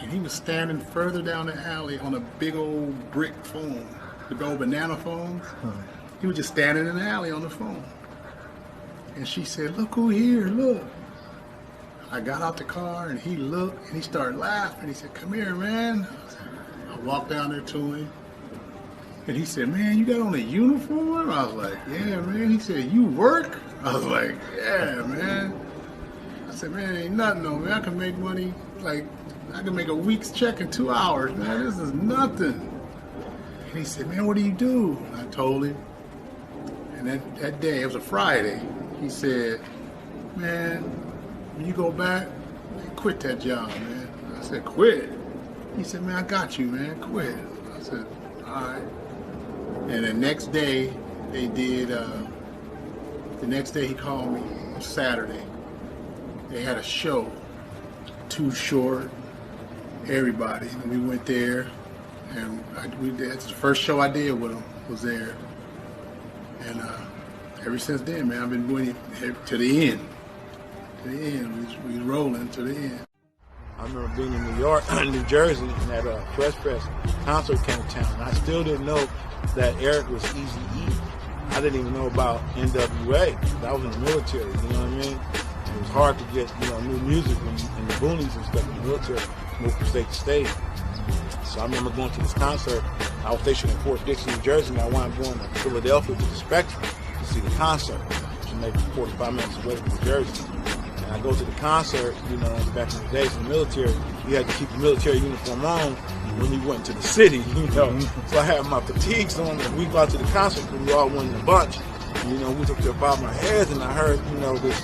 And he was standing further down the alley on a big old brick phone, the old banana phones. He was just standing in the alley on the phone. And she said, look who here, look. I got out the car and he looked and he started laughing. He said, come here, man. I walked down there to him. And he said, man, you got on a uniform? I was like, yeah, man. He said, you work? I was like, yeah, man. I said, man, ain't nothing though, man. I can make money, like, I can make a week's check in 2 hours, man. This is nothing. And he said, man, what do you do? And I told him. And that day, it was a Friday, he said, man, when you go back, quit that job, man. I said, quit? He said, man, I got you, man, quit. I said, all right. And the next day, they did, the next day he called me, Saturday. They had a show, Too Short, everybody. And we went there, and that's the first show I did with him, was there. And ever since then, man, I've been doing it to the end. To the end, we rolling to the end. I remember being in New York, New Jersey, and that Fresh Fest concert came to town. And I still didn't know that Eric was Eazy-E. I didn't even know about NWA. I was in the military, you know what I mean? It was hard to get, you know, new music in the boonies and stuff in the military, move from state to state. So I remember going to this concert. I was stationed in Fort Dixon, New Jersey, and I wound up going to Philadelphia to the Spectrum to see the concert, which is maybe 45 minutes away from New Jersey. And I go to the concert, you know, back in the days in the military, you had to keep the military uniform on when you went to the city, you know. So I had my fatigues on, and we go out to the concert, and we all went in a bunch. And, you know, we took there bobbing our heads, and I heard, you know, this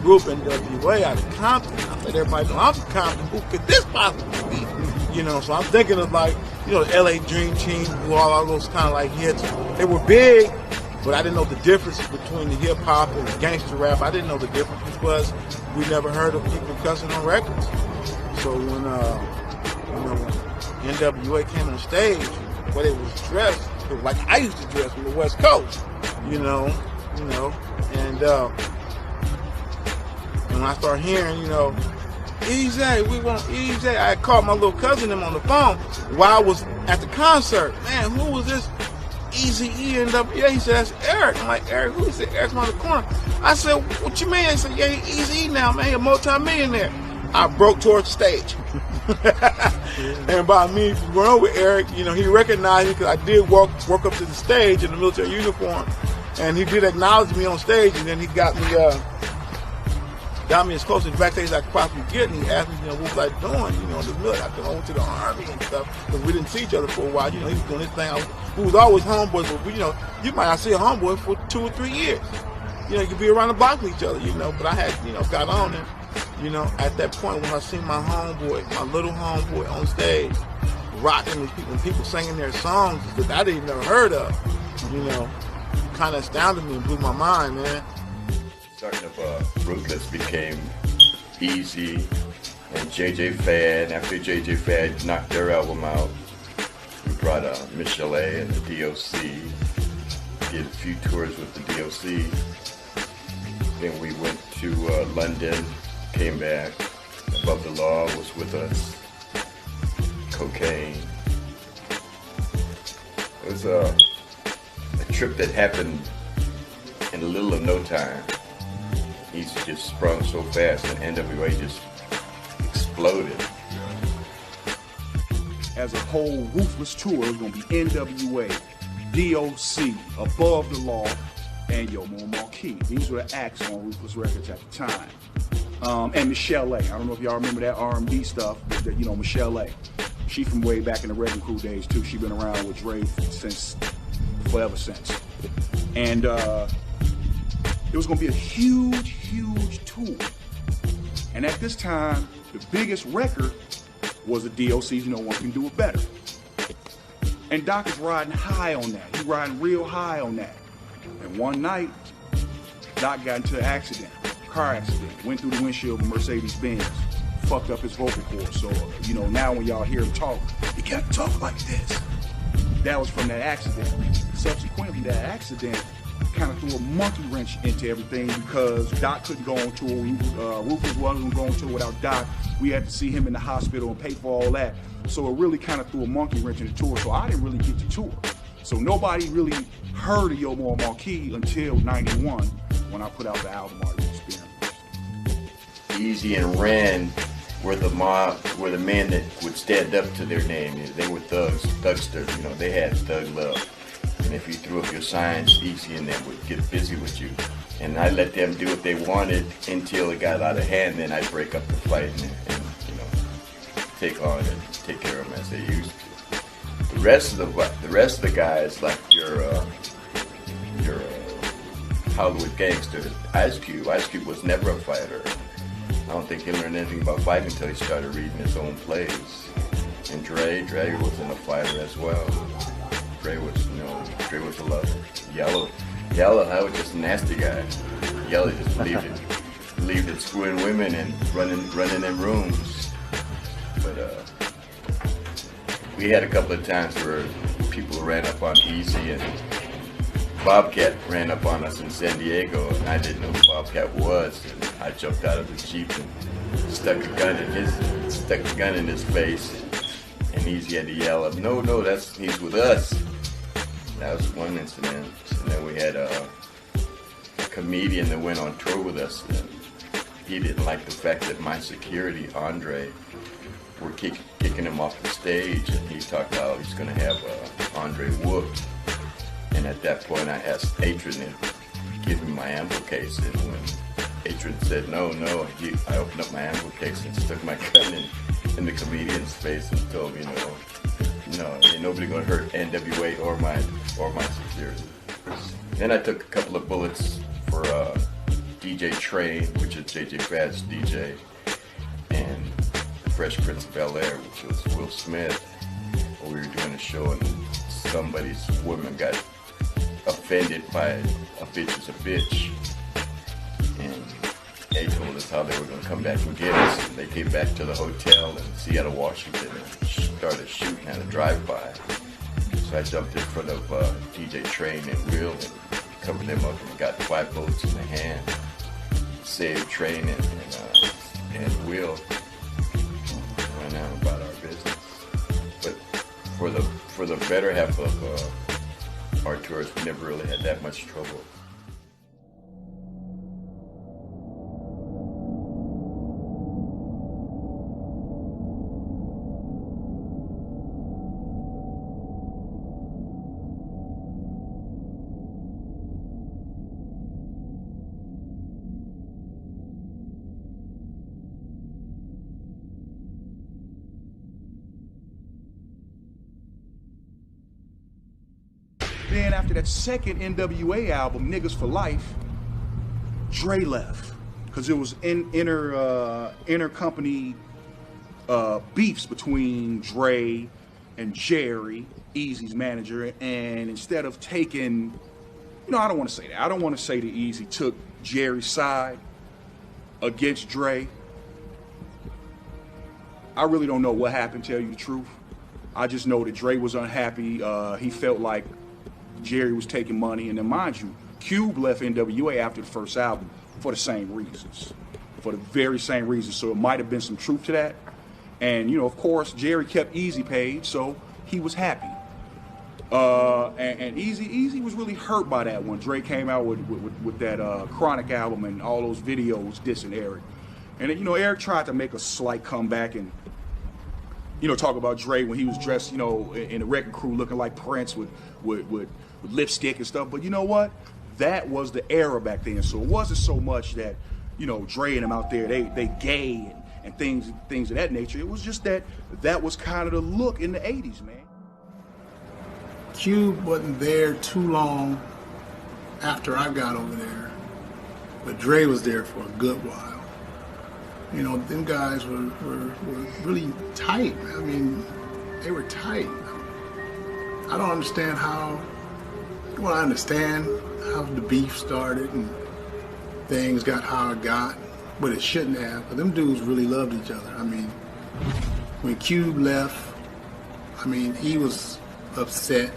group NWA out of Compton. I let everybody know I'm from Compton. Who could this possibly be? You know, so I'm thinking of, like, you know, the LA Dream Team, all those kind of like hits. They were big, but I didn't know the difference between the hip hop and the gangster rap. I didn't know the difference because we never heard of people cussing on records. So when, you know, when NWA came on stage, the way they was dressed, it was like I used to dress from the West Coast, you know, and when I started hearing, you know, Eazy, we want Eazy. I called my little cousin him on the phone while I was at the concert. Man, who was this Eazy-E NWA? He said, that's Eric. I'm like, Eric who? He said, Eric's on the corner. I said, what you mean? He said, yeah, he Eazy-E now, man. He a multi-millionaire. I broke towards the stage. And by me going over Eric, you know, he recognized me because I did walk up to the stage in the military uniform. And he did acknowledge me on stage, and then he got me got me as close to backstage as I could possibly get, and he asked me, what was I doing, in the military. I went to the Army and stuff, because we didn't see each other for a while. He was doing his thing. We was always homeboys, but, you might not see a homeboy for 2 or 3 years. You could be around the block with each other, but I had, got on him. At that point when I seen my homeboy, my little homeboy on stage, rocking these people singing their songs that I didn't never heard of, kind of astounded me and blew my mind, man. Starting of Ruthless became Eazy and JJ Fad. After JJ Fad knocked their album out, we brought Michelle A and the DOC. Did a few tours with the DOC. Then we went to London, came back. Above the Law was with us. Cocaine. It was a trip that happened in a little of no time. Eazy just sprung so fast, and NWA just exploded. As a whole, Ruthless tour is going to be NWA, DOC, Above the Law, and Yo Mo Marquis. These were the acts on Ruthless Records at the time. And Michelle A. I don't know if y'all remember that R&B stuff, but Michelle A. She from way back in the Reverend Crew days too. She been around with Dre forever since. And it was gonna be a huge, huge tour. And at this time, the biggest record was the DOC's No One Can Do It Better. And Doc is riding high on that. He riding real high on that. And one night, Doc got into an accident, car accident, went through the windshield of a Mercedes-Benz, fucked up his vocal cords. So, now when y'all hear him talk, you can't talk like this. That was from that accident. Subsequently, that accident kind of threw a monkey wrench into everything because Doc couldn't go on tour. Rufus wasn't going to go on tour without Doc. We had to see him in the hospital and pay for all that. So it really kind of threw a monkey wrench in the tour. So I didn't really get to tour. So nobody really heard of Yo Mo Marquis until '91 when I put out the album Are You Experienced. Eazy and Ren were the men that would stand up to their name. They were thugs, thugsters. They had thug love. And if you threw up your signs, Eazy and them would get busy with you. And I let them do what they wanted until it got out of hand. Then I'd break up the fight and take on and take care of them as they used to. The rest of the guys, like your Hollywood gangster, Ice Cube was never a fighter. I don't think he learned anything about fighting until he started reading his own plays. And Dre wasn't a fighter as well. Dre was a lover. Yellow, I was just a nasty guy. Yellow just believed in screwing women and running in rooms. But we had a couple of times where people ran up on Eazy and Bobcat ran up on us in San Diego, and I didn't know who Bobcat was, and I jumped out of the Jeep and stuck a gun in his face, and Eazy had to yell up, "No, he's with us." That was one incident. And then we had a comedian that went on tour with us, and he didn't like the fact that my security, Andre, were kicking him off the stage, and he talked about he's going to have Andre whooped. And at that point, I asked Atron to give me my ammo case, and when Atron said no, I opened up my ammo case and stuck my gun in the comedian's face and told him, no, ain't nobody gonna hurt NWA or my security. Then I took a couple of bullets for DJ Train, which is JJ Fad's DJ, and Fresh Prince of Bel-Air, which was Will Smith. We were doing a show and somebody's woman got offended by a bitch is a bitch, and they told us how they were going to come back and get us, and they came back to the hotel in Seattle, Washington, and started shooting at a drive-by. So I jumped in front of DJ Train and Will and covered them up and got 5 bullets in the hand, saved Train and Will, went on about our business. But for the better half of our tours, we never really had that much trouble. then after that second NWA album, Niggas for Life, Dre left. Because it was inter-company beefs between Dre and Jerry, Eazy's manager, and instead of taking, I don't want to say that. I don't want to say that Eazy took Jerry's side against Dre. I really don't know what happened, tell you the truth. I just know that Dre was unhappy. He felt like Jerry was taking money. And then mind you, Cube left NWA after the first album for the same reasons. For the very same reasons. So it might have been some truth to that. And, of course, Jerry kept Eazy paid, so he was happy. And Eazy was really hurt by that when Dre came out with that Chronic album and all those videos dissing Eric. And then, Eric tried to make a slight comeback and, talk about Dre when he was dressed, in the Wrecking Crew looking like Prince with lipstick and stuff. But you know what? That was the era back then. So it wasn't so much that, Dre and them out there, they gay and things of that nature. It was just that was kind of the look in the 80s, man. Cube wasn't there too long after I got over there, but Dre was there for a good while. Them guys were really tight. I mean, they were tight. I don't understand I understand how the beef started and things got how it got, but it shouldn't have. But them dudes really loved each other. I mean, when Cube left, he was upset.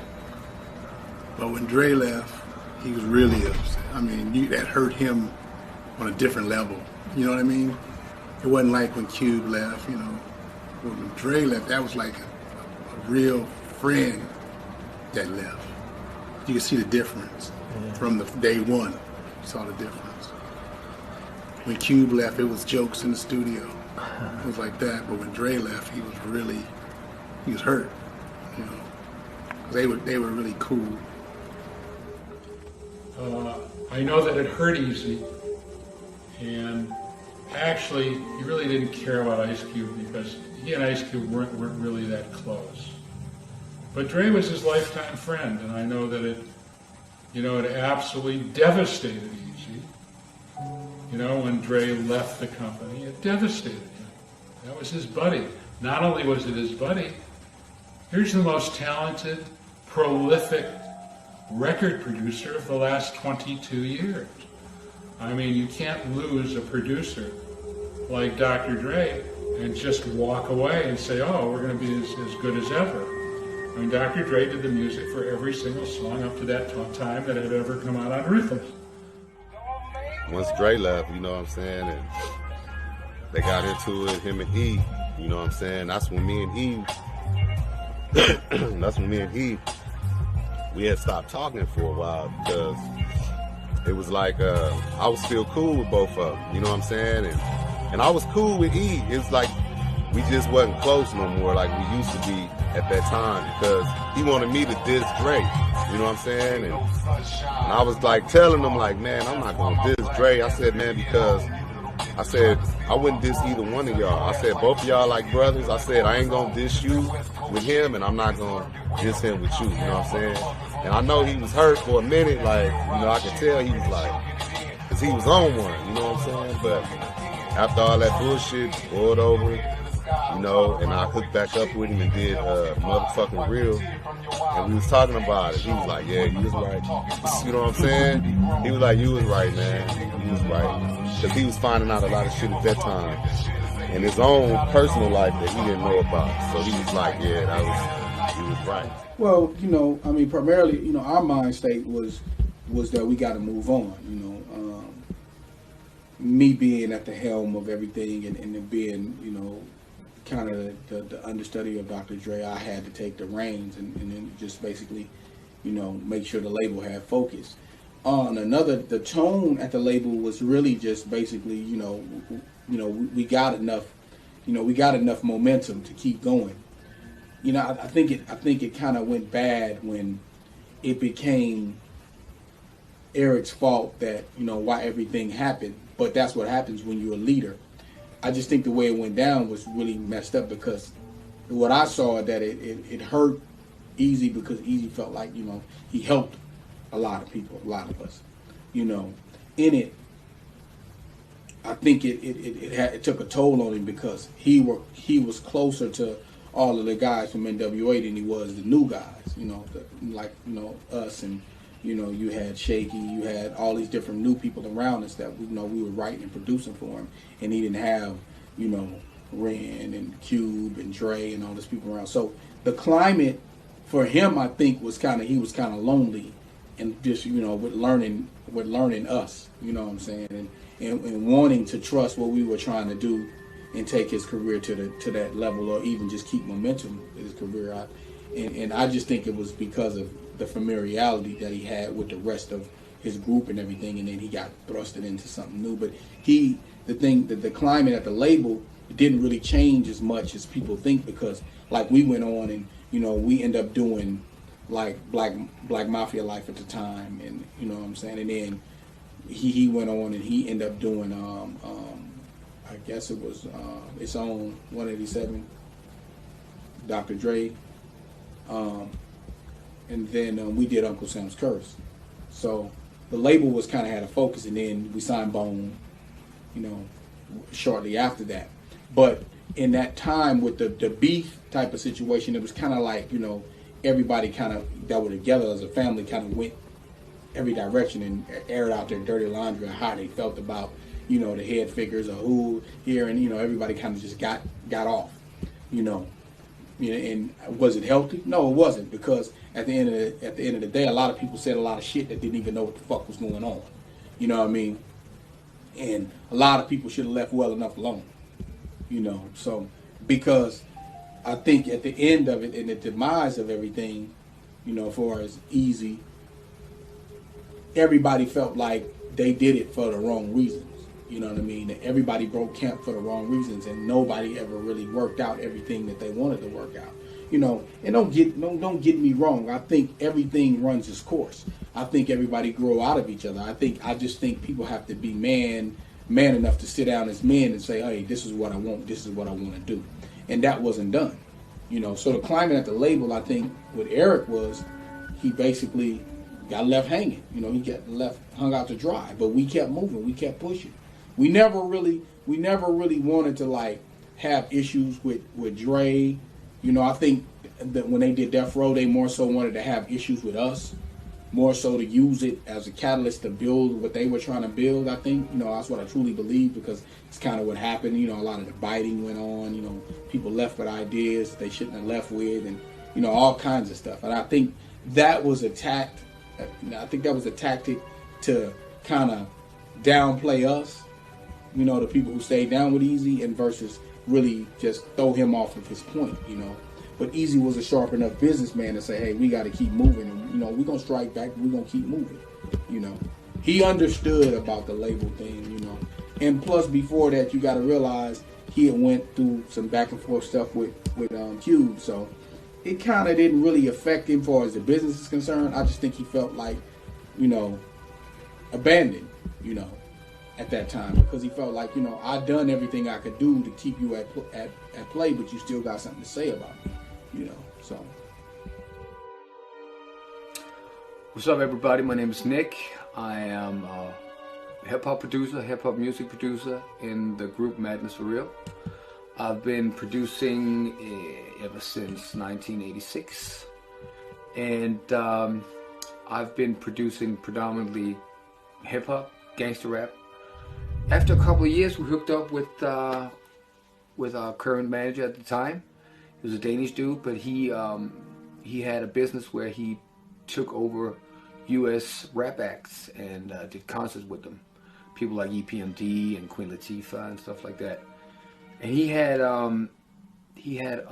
But when Dre left, he was really upset. That hurt him on a different level. You know what I mean? It wasn't like when Cube left, When Dre left, that was like a real friend that left. You can see the difference from the day one. You saw the difference. When Cube left, it was jokes in the studio. It was like that. But when Dre left, he was hurt. They were really cool. I know that it hurt Eazy, and actually, he really didn't care about Ice Cube because he and Ice Cube weren't really that close. But Dre was his lifetime friend, and I know that it absolutely devastated Eazy. When Dre left the company, it devastated him. That was his buddy. Not only was it his buddy, here's the most talented, prolific record producer of the last 22 years. You can't lose a producer like Dr. Dre and just walk away and say, oh, we're going to be as good as ever. Dr. Dre did the music for every single song up to that time that had ever come out on Ruthless. Once Dre left, and they got into it, him and E, that's when me and E, we had stopped talking for a while because it was like I was still cool with both of them, and I was cool with E. It's like we just wasn't close no more like we used to be at that time because he wanted me to diss Dre, and I was like telling him like, man, I'm not gonna diss Dre. I said, man, because I wouldn't diss either one of y'all. I said, both of y'all like brothers. I said, I ain't gonna diss you with him and I'm not gonna diss him with you, And I know he was hurt for a minute, like, I could tell he was like, cause he was on one, But after all that bullshit boiled over, and I hooked back up with him and did motherfucking Real, and we was talking about it. He was like, yeah, you was right. You know what I'm saying? He was like, you was right, man. You was right. Because he was finding out a lot of shit at that time in his own personal life that he didn't know about. So he was like, yeah, he was right. Well, primarily, our mind state was that we got to move on, me being at the helm of everything and then being, kind of the understudy of Dr. Dre, I had to take the reins and then just basically, make sure the label had focus. The tone at the label was really just basically, we got enough momentum to keep going. I think it kind of went bad when it became Eric's fault that, why everything happened. But that's what happens when you're a leader. I just think the way it went down was really messed up because what I saw that it hurt Eazy because Eazy felt like, he helped a lot of people, a lot of us. You know, in it, I think it took a toll on him because he was closer to all of the guys from NWA than he was the new guys. You know, us, and you know, you had Shaky, you had all these different new people around us that we were writing and producing for him, and he didn't have Ren and Cube and Dre and all these people around. So the climate for him, I think, was kind of lonely, and just with learning us. You know what I'm saying, and wanting to trust what we were trying to do and take his career to that level, or even just keep momentum in his career out. And I just think it was because of the familiarity that he had with the rest of his group and everything, and then he got thrusted into something new. But the climate at the label didn't really change as much as people think, because like we went on and we end up doing like Black Mafia Life at the time, and you know what I'm saying, and then he went on and he ended up doing I guess it was its own 187, Dr. Dre, and then we did Uncle Sam's Curse. So the label was kind of had a focus, and then we signed Bone, shortly after that. But in that time with the beef type of situation, it was kind of like everybody kind of that were together as a family kind of went every direction and aired out their dirty laundry of how they felt about the head figures of who here, and everybody kind of just got off, and was it healthy? No, it wasn't, because at the end of the day, a lot of people said a lot of shit that didn't even know what the fuck was going on. You know what I mean? And a lot of people should have left well enough alone. So because I think at the end of it and the demise of everything, as far as Eazy, everybody felt like they did it for the wrong reasons. You know what I mean? That everybody broke camp for the wrong reasons, and nobody ever really worked out everything that they wanted to work out. And don't get me wrong. I think everything runs its course. I think everybody grow out of each other. I just think people have to be man enough to sit down as men and say, hey, this is what I want. This is what I want to do. And that wasn't done. So the climate at the label, I think, with Eric was he basically got left hanging. He got hung out to dry. But we kept moving. We kept pushing. We never really wanted to like have issues with Dre. I think that when they did Death Row, they more so wanted to have issues with us, more so to use it as a catalyst to build what they were trying to build. I think that's what I truly believe, because it's kind of what happened. A lot of the biting went on. People left with ideas they shouldn't have left with, and all kinds of stuff. And I think that was a tactic to kind of downplay us. The people who stayed down with Eazy, and versus really just throw him off of his point. But Eazy was a sharp enough businessman to say, hey, we got to keep moving, and we're gonna strike back. We're gonna keep moving. He understood about the label thing. And plus, before that, you got to realize he had went through some back and forth stuff with Cube, so it kind of didn't really affect him as far as the business is concerned. I just think he felt like, abandoned, at that time, because he felt like, I'd done everything I could do to keep you at play, but you still got something to say about me, so. What's up, everybody? My name is Nick. I am a hip-hop producer, hip-hop music producer in the group Madness for Real. I've been producing ever since 1986, and I've been producing predominantly hip-hop, gangster rap. After a couple of years, we hooked up with our current manager at the time. He was a Danish dude, but he had a business where he took over U.S. rap acts and did concerts with them. People like EPMD and Queen Latifah and stuff like that. And he had a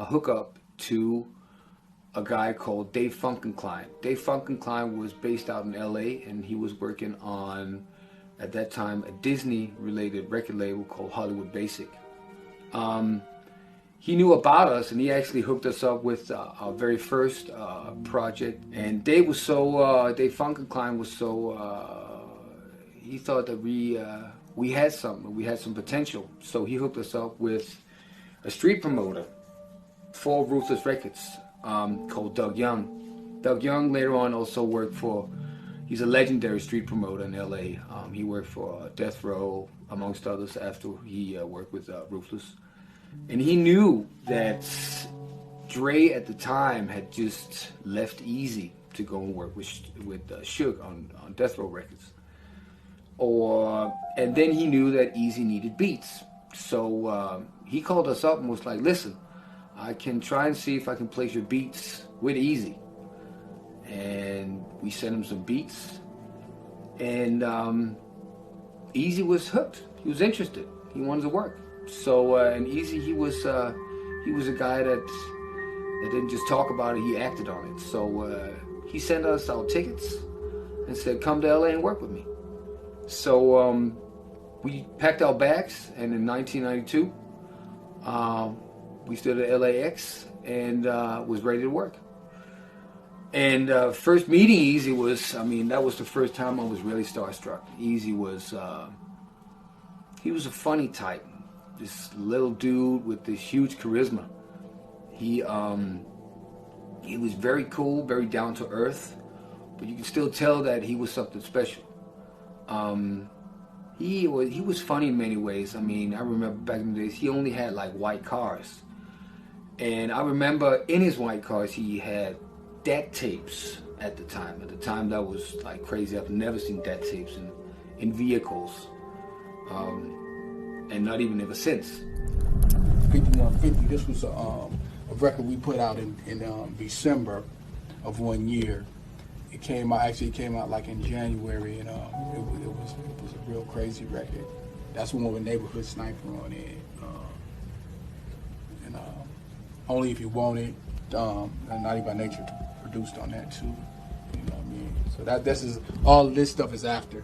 hookup to a guy called Dave Funkenklein. Dave Funkenklein was based out in L.A., and he was working on, at that time, a Disney-related record label called Hollywood Basic. He knew about us, and he actually hooked us up with our very first project. And Dave Funkenklein was so, he thought that we had something, we had some potential. So he hooked us up with a street promoter for Ruthless Records called Doug Young. Doug Young later on also worked for, He's a legendary street promoter in LA. He worked for Death Row, amongst others, after he worked with Ruthless. And he knew that Dre at the time had just left Eazy to go and work with Suge on Death Row Records. And then he knew that Eazy needed beats. So he called us up and was like, listen, I can try and see if I can place your beats with Eazy. And we sent him some beats. And Eazy was hooked. He was interested. He wanted to work. So, and Eazy, he was a guy that didn't just talk about it, he acted on it. So he sent us our tickets and said, come to LA and work with me. So we packed our bags, and in 1992, we stood at LAX and was ready to work. And first meeting Eazy was, that was the first time I was really starstruck. Eazy was, he was a funny type. This little dude with this huge charisma. He was very cool, very down to earth, but you can still tell that he was something special. He was funny in many ways. I remember back in the days, he only had like white cars. And I remember in his white cars, he had DAT tapes at the time. At the time, that was like crazy. I've never seen DAT tapes in vehicles. And not even ever since. 5150, this was a record we put out in December of one year. It came out like in January, and it was a real crazy record. That's one with Neighborhood Sniper on it. And Only If You Want It, and Naughty by Nature produced on that too. You know what I mean? So this is all this stuff is after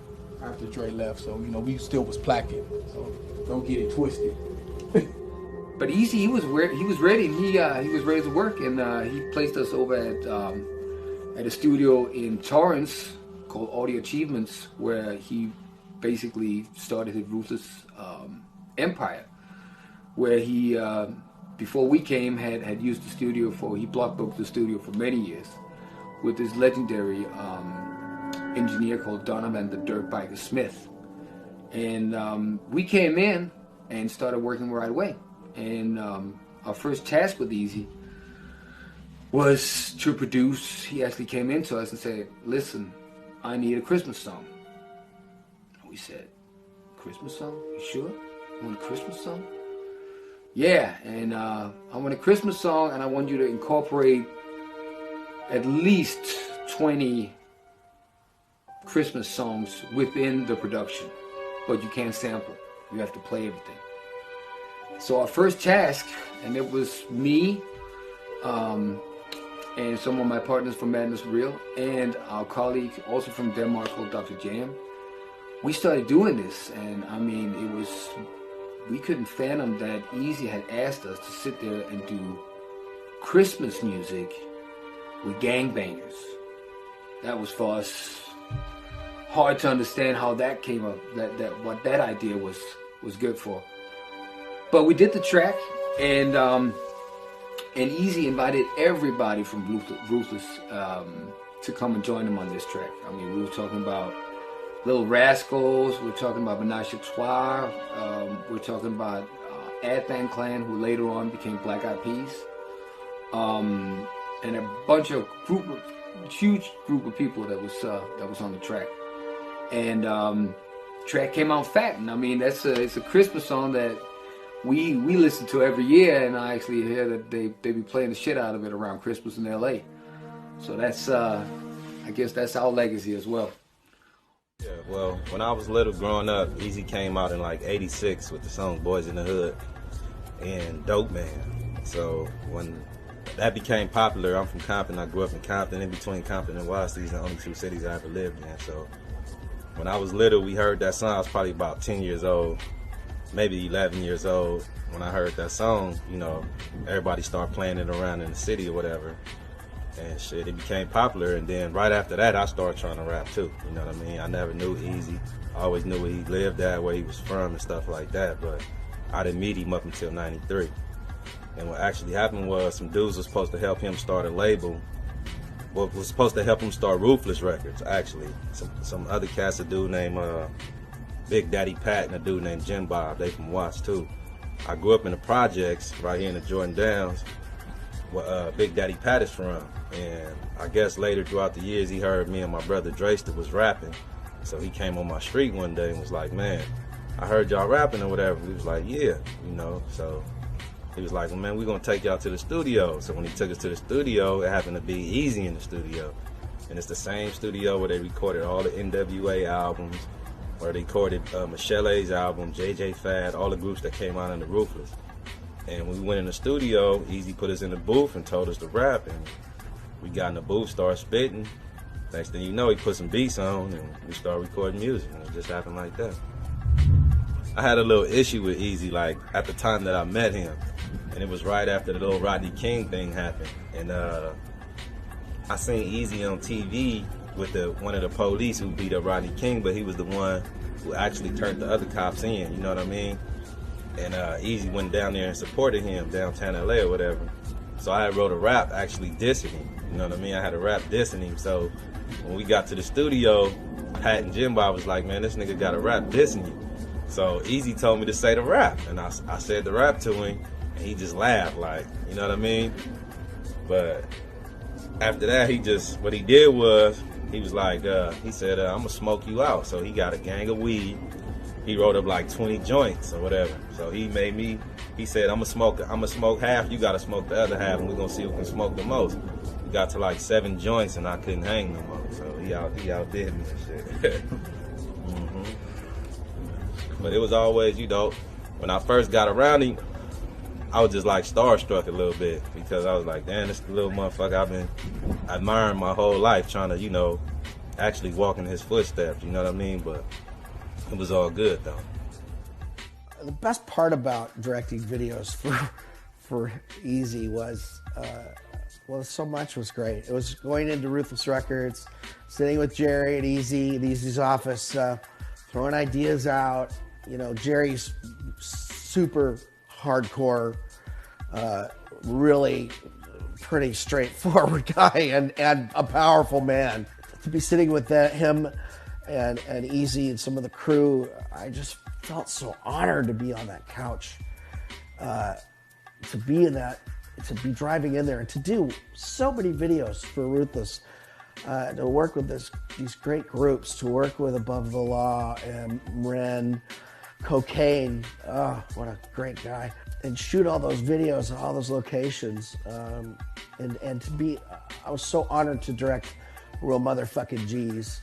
Dre left. So we still was placking. So don't get it twisted. But Eazy, he was ready, and he was ready to work, and he placed us over at a studio in Torrance called Audio Achievements, where he basically started his Ruthless empire, where he before we came had used the studio he block booked the studio for many years with this legendary engineer called Donovan the Dirt Biker Smith. And we came in and started working right away. And our first task with Eazy was to produce. He actually came into us and said, listen, I need a Christmas song. We said, Christmas song? You sure? You want a Christmas song? Yeah, and I want a Christmas song, and I want you to incorporate at least 20 Christmas songs within the production. But you can't sample. You have to play everything. So our first task, and it was me and some of my partners from Madness for Real, and our colleague also from Denmark called Dr. Jam. We started doing this, and we couldn't fathom that Eazy had asked us to sit there and do Christmas music with gangbangers. That was for us hard to understand how that came up, what that idea was good for. But we did the track, and Eazy invited everybody from Ruthless to come and join him on this track. We were talking about Little Rascals, we were talking about Menage a Trois, we were talking about Advan Clan, who later on became Black Eyed Peas, and a bunch of huge group of people that was on the track. And track came out fat, and it's a Christmas song that we listen to every year, and I actually hear that they be playing the shit out of it around Christmas in LA. So that's I guess that's our legacy as well. Yeah, well, when I was little growing up, Eazy came out in like '86 with the song Boys in the Hood and Dope Man. So when that became popular, I'm from Compton, I grew up in Compton. In between Compton and Washington, these are the only two cities I ever lived in. So when I was little, we heard that song. I was probably about 10 years old, maybe 11 years old. When I heard that song, everybody started playing it around in the city or whatever. And shit, it became popular, and then right after that, I started trying to rap too. You know what I mean? I never knew Eazy. I always knew where he lived at, where he was from, and stuff like that. But I didn't meet him up until '93. And what actually happened was some dudes was supposed to help him start a label. was supposed to help him start Ruthless Records, actually. Some other cats, a dude named Big Daddy Pat and a dude named Jim Bob. They from Watts too. I grew up in the projects right here in the Jordan Downs, where Big Daddy Pat is from. And I guess later throughout the years, he heard me and my brother Drayster was rapping. So he came on my street one day and was like, man, I heard y'all rapping or whatever. We was like, yeah, you know. So he was like, well, man, we're going to take y'all to the studio. So when he took us to the studio, it happened to be Eazy in the studio. And it's the same studio where they recorded all the NWA albums, where they recorded Michelle's album, JJ Fad, all the groups that came out in the Ruthless. And when we went in the studio, Eazy put us in the booth and told us to rap. And we got in the booth, started spitting. Next thing you know, he put some beats on and we started recording music. And it just happened like that. I had a little issue with Eazy, like, at the time that I met him. And it was right after the little Rodney King thing happened. And I seen Eazy on TV with one of the police who beat up Rodney King, but he was the one who actually turned the other cops in, you know what I mean? And Eazy went down there and supported him, downtown LA or whatever. So I wrote a rap actually dissing him, you know what I mean? I had a rap dissing him. So when we got to the studio, Pat and Jim Bob was like, man, this nigga got a rap dissing you. So Eazy told me to say the rap, and I said the rap to him, and he just laughed, like, you know what I mean? But after that, what he did was, he was like, he said, I'm gonna smoke you out. So he got a gang of weed. He wrote up like 20 joints or whatever. So he said, I'm gonna smoke half, you gotta smoke the other half, and we're gonna see who can smoke the most. We got to like 7 joints and I couldn't hang no more. So he outdid me and shit. But it was always, you know, when I first got around him, I was just like starstruck a little bit because I was like, damn, this little motherfucker I've been admiring my whole life, trying to, you know, actually walk in his footsteps, you know what I mean? But it was all good though. The best part about directing videos for Eazy was, well, so much was great. It was going into Ruthless Records, sitting with Jerry at Eazy in Eazy's office, throwing ideas out. You know, Jerry's super hardcore, really pretty straightforward guy and a powerful man. To be sitting with him and Eazy and some of the crew, I just felt so honored to be on that couch, to be be driving in there and to do so many videos for Ruthless, to work with these great groups, to work with Above the Law and Ren, Cocaine, oh, what a great guy, and shoot all those videos and all those locations, and to be, I was so honored to direct Real Motherfucking G's,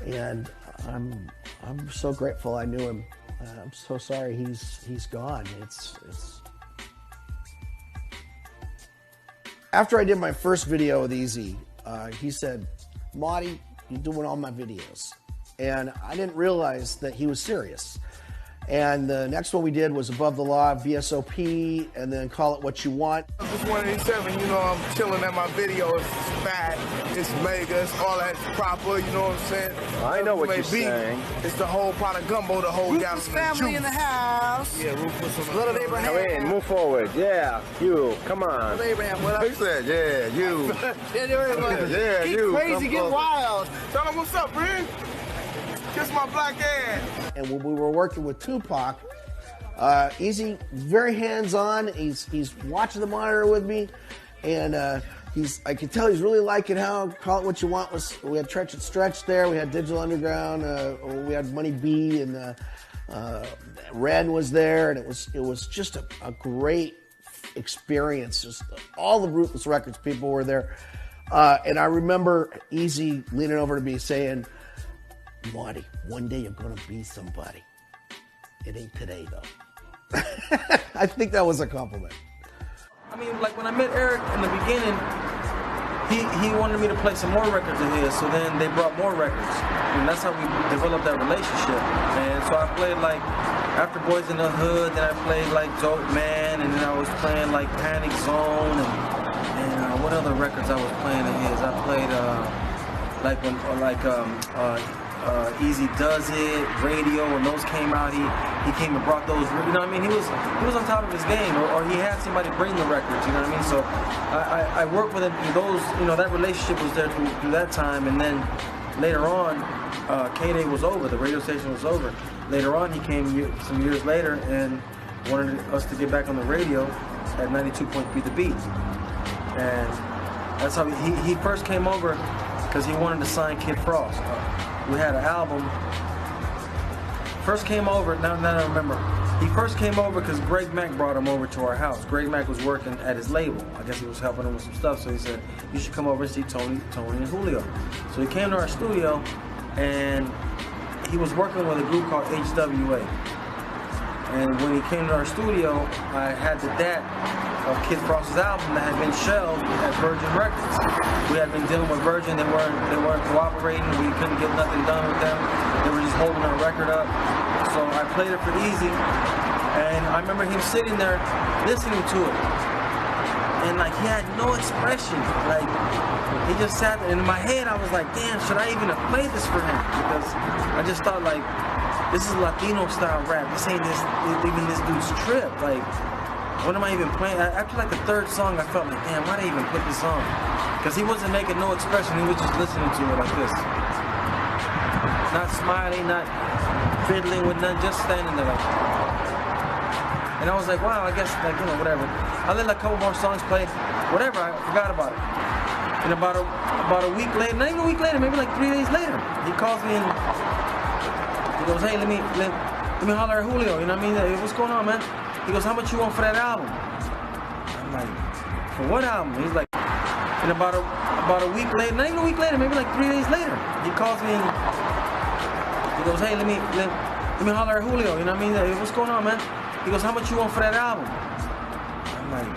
and I'm so grateful I knew him. I'm so sorry he's gone. It's after I did my first video with Eazy, he said, Marty, you're doing all my videos, and I didn't realize that he was serious. And the next one we did was Above the Law, VSOP, and then Call It What You Want. It's 187, you know, I'm chilling at my video. It's fat, it's mega, it's all that proper, you know what I'm saying? I know what you're saying. It's the whole pot of gumbo to hold down some family in the house. Yeah, Ruthless. Little Abraham. Come in, move forward. Yeah, you, come on. Little Abraham, what up? He said, yeah, you. Yeah, get you. crazy, get wild. Tell him what's up, man. Kiss my black ass. And when we were working with Tupac, Eazy very hands-on. He's watching the monitor with me, and I could tell he's really liking how Call It What You Want was. We had Trench and Stretch there. We had Digital Underground. We had Money B, and Ren was there, and it was just a great experience. Just all the Ruthless Records people were there, and I remember Eazy leaning over to me saying, Marty, one day you're gonna be somebody. It ain't today though. I think that was a compliment. I mean, like when I met Eric in the beginning, he wanted me to play some more records of his, so then they brought more records. And that's how we developed that relationship. And so I played like, after Boys in the Hood, then I played like Dope Man, and then I was playing like Panic Zone, and what other records I was playing of his? I played Eazy Does It, Radio, when those came out, he came and brought those. You know what I mean? He was on top of his game, or he had somebody bring the records. You know what I mean? So I worked with him through those. You know, that relationship was there through that time, and then later on, K-Day was over. The radio station was over. Later on, he came some years later and wanted us to get back on the radio at 92.3 The Beat, and that's how he first came over because he wanted to sign Kid Frost. We had an album. First came over, now I remember. He first came over because Greg Mack brought him over to our house. Greg Mack was working at his label. I guess he was helping him with some stuff, so he said, you should come over and see Tony and Julio. So he came to our studio, and he was working with a group called HWA. And when he came to our studio, I had the DAT of Kid Frost's album that had been shelved at Virgin Records. We had been dealing with Virgin, they weren't cooperating, we couldn't get nothing done with them. They were just holding our record up. So I played it for Eazy, and I remember him sitting there listening to it. And like he had no expression. Like he just sat there, and in my head I was like, damn, should I even have played this for him? Because I just thought like, this is Latino style rap. This ain't even this dude's trip. Like, what am I even playing? After like the third song, I felt like, damn, why'd I even put this on? Because he wasn't making no expression. He was just listening to it like this. Not smiling, not fiddling with nothing, just standing there like. And I was like, wow, I guess like, you know, whatever. I let a couple more songs play. Whatever, I forgot about it. And about a week later, not even a week later, maybe like 3 days later, he calls me and he goes, hey, let me holler at Julio, you know what I mean? Hey, what's going on, man? He goes, how much you want for that album? I'm like, for what album? He's like, and about a week later, not even a week later, maybe like 3 days later, he calls me and he goes, hey, let me holler at Julio, you know what I mean? Hey, what's going on, man? He goes, how much you want for that album? I'm like,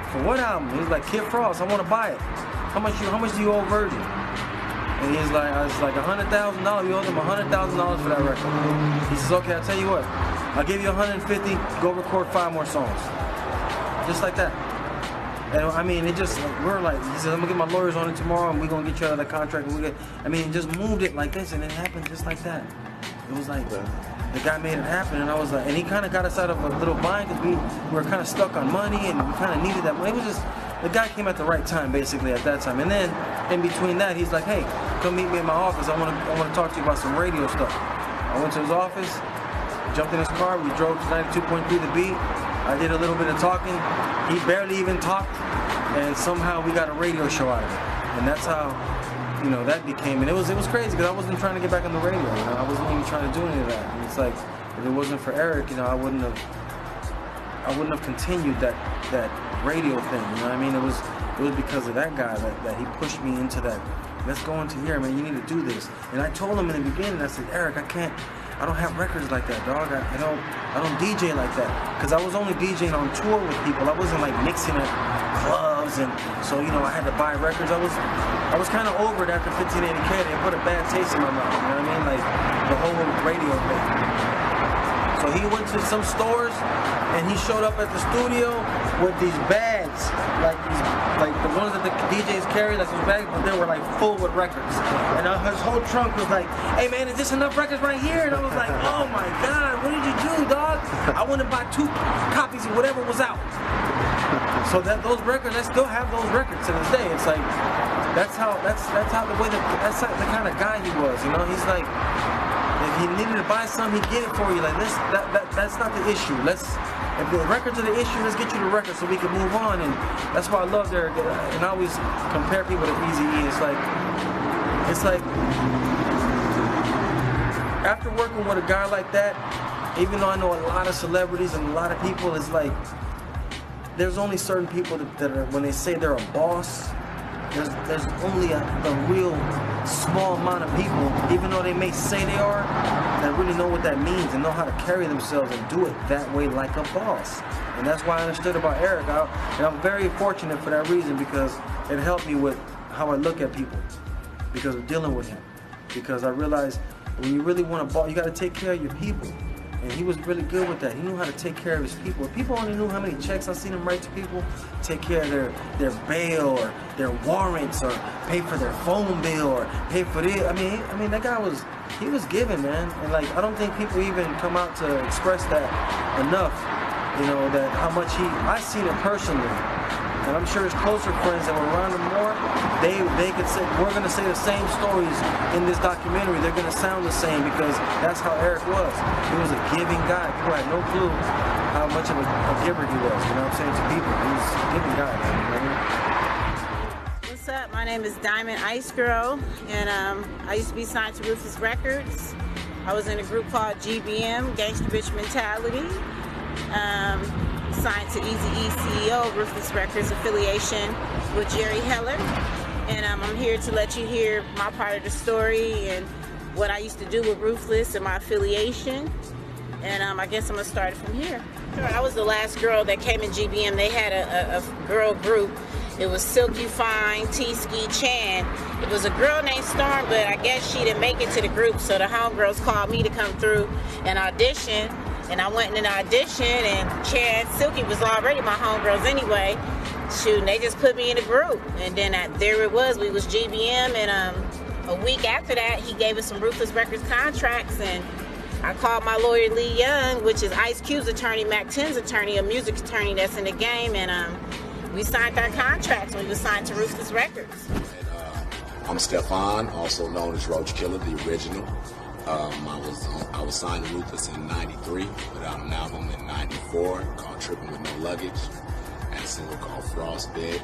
for what album? He's like, Kid Frost, I want to buy it. How much do you owe Virgin? And he's like, it's like $100,000. We owe them $100,000 for that record. He says, okay, I'll tell you what. I'll give you $150. Go record 5 more songs. Just like that. And I mean, it just, we're like, he said, I'm gonna get my lawyers on it tomorrow, and we're gonna get you out of that contract. And it just moved it like this, and it happened just like that. It was like, the guy made it happen, and I was like, and he kind of got us out of a little bind because we were kind of stuck on money, and we kind of needed that money. It was just, the guy came at the right time, basically, at that time. And then, in between that, he's like, hey, come meet me in my office. I want to talk to you about some radio stuff. I went to his office, jumped in his car, we drove to 92.3 The Beat. I did a little bit of talking. He barely even talked, and somehow we got a radio show out of it. And that's how, you know, that became, and it was crazy because I wasn't trying to get back on the radio, you know, I wasn't even trying to do any of that. And it's like, if it wasn't for Eric, you know, I wouldn't have continued that radio thing, you know what I mean? It was because of that guy that he pushed me into that. Let's go into here, man, you need to do this. And I told him in the beginning, I said, Eric, I don't have records like that, dog. I don't DJ like that. Because I was only DJing on tour with people. I wasn't like mixing at clubs, and so, you know, I had to buy records. I was kind of over it after 1580K. They put a bad taste in my mouth, you know what I mean? Like the whole radio thing. So he went to some stores and he showed up at the studio with these bags, like the ones that the DJs carry, like those bags, but they were like full with records. And his whole trunk was like, hey man, is this enough records right here? And I was like, oh my God, what did you do, dog? I went and bought 2 copies of whatever was out. So those records, I still have those records to this day. It's like, that's the kind of guy he was, you know? He's like, if he needed to buy something, he'd get it for you. Like, that's not the issue. If the records are the issue, let's get you the record so we can move on. And that's why I love Eric. And I always compare people to Eazy-E. It's like after working with a guy like that, even though I know a lot of celebrities and a lot of people, it's like there's only certain people that are, when they say they're a boss, there's only a real small amount of people, even though they may say they are, that really know what that means and know how to carry themselves and do it that way like a boss. And that's why I understood about Eric. And I'm very fortunate for that reason, because it helped me with how I look at people because of dealing with him. Because I realized when you really want to boss, you got to take care of your people. And he was really good with that. He knew how to take care of his people. If people only knew how many checks I seen him write to people, take care of their bail or their warrants or pay for their phone bill or pay for this. I mean, that guy was he was giving, man. And like, I don't think people even come out to express that enough. You know, that how much I seen it personally. And I'm sure his closer friends that were around him more, they could say, we're gonna say the same stories in this documentary. They're gonna sound the same because that's how Eric was. He was a giving guy. People had no clue how much of a giver he was, you know what I'm saying, to people. He was a giving guy, man, you know what I mean? What's up? My name is Diamond Ice Girl, and I used to be signed to Ruthless Records. I was in a group called GBM, Gangsta Bitch Mentality. Signed to Eazy CEO of Ruthless Records affiliation with Jerry Heller. And I'm here to let you hear my part of the story and what I used to do with Ruthless and my affiliation. And I guess I'm gonna start it from here. I was the last girl that came in GBM. They had a girl group. It was Silky Fine, T-Ski, Chan. It was a girl named Storm, but I guess she didn't make it to the group, so the homegirls called me to come through and audition. And I went in an audition, and Chan, Silky was already my homegirls anyway. Shoot, and they just put me in a group. And then there it was, we was GBM, and a week after that, he gave us some Ruthless Records contracts, and I called my lawyer, Lee Young, which is Ice Cube's attorney, Mac 10's attorney, a music attorney that's in the game, and we signed our contracts when we was signed to Ruthless Records. I'm Stefan, also known as Roach Killer, the original. I was signed to Ruthless in '93, put out an album in '94 called Tripping With No Luggage, and a single called Frostbed.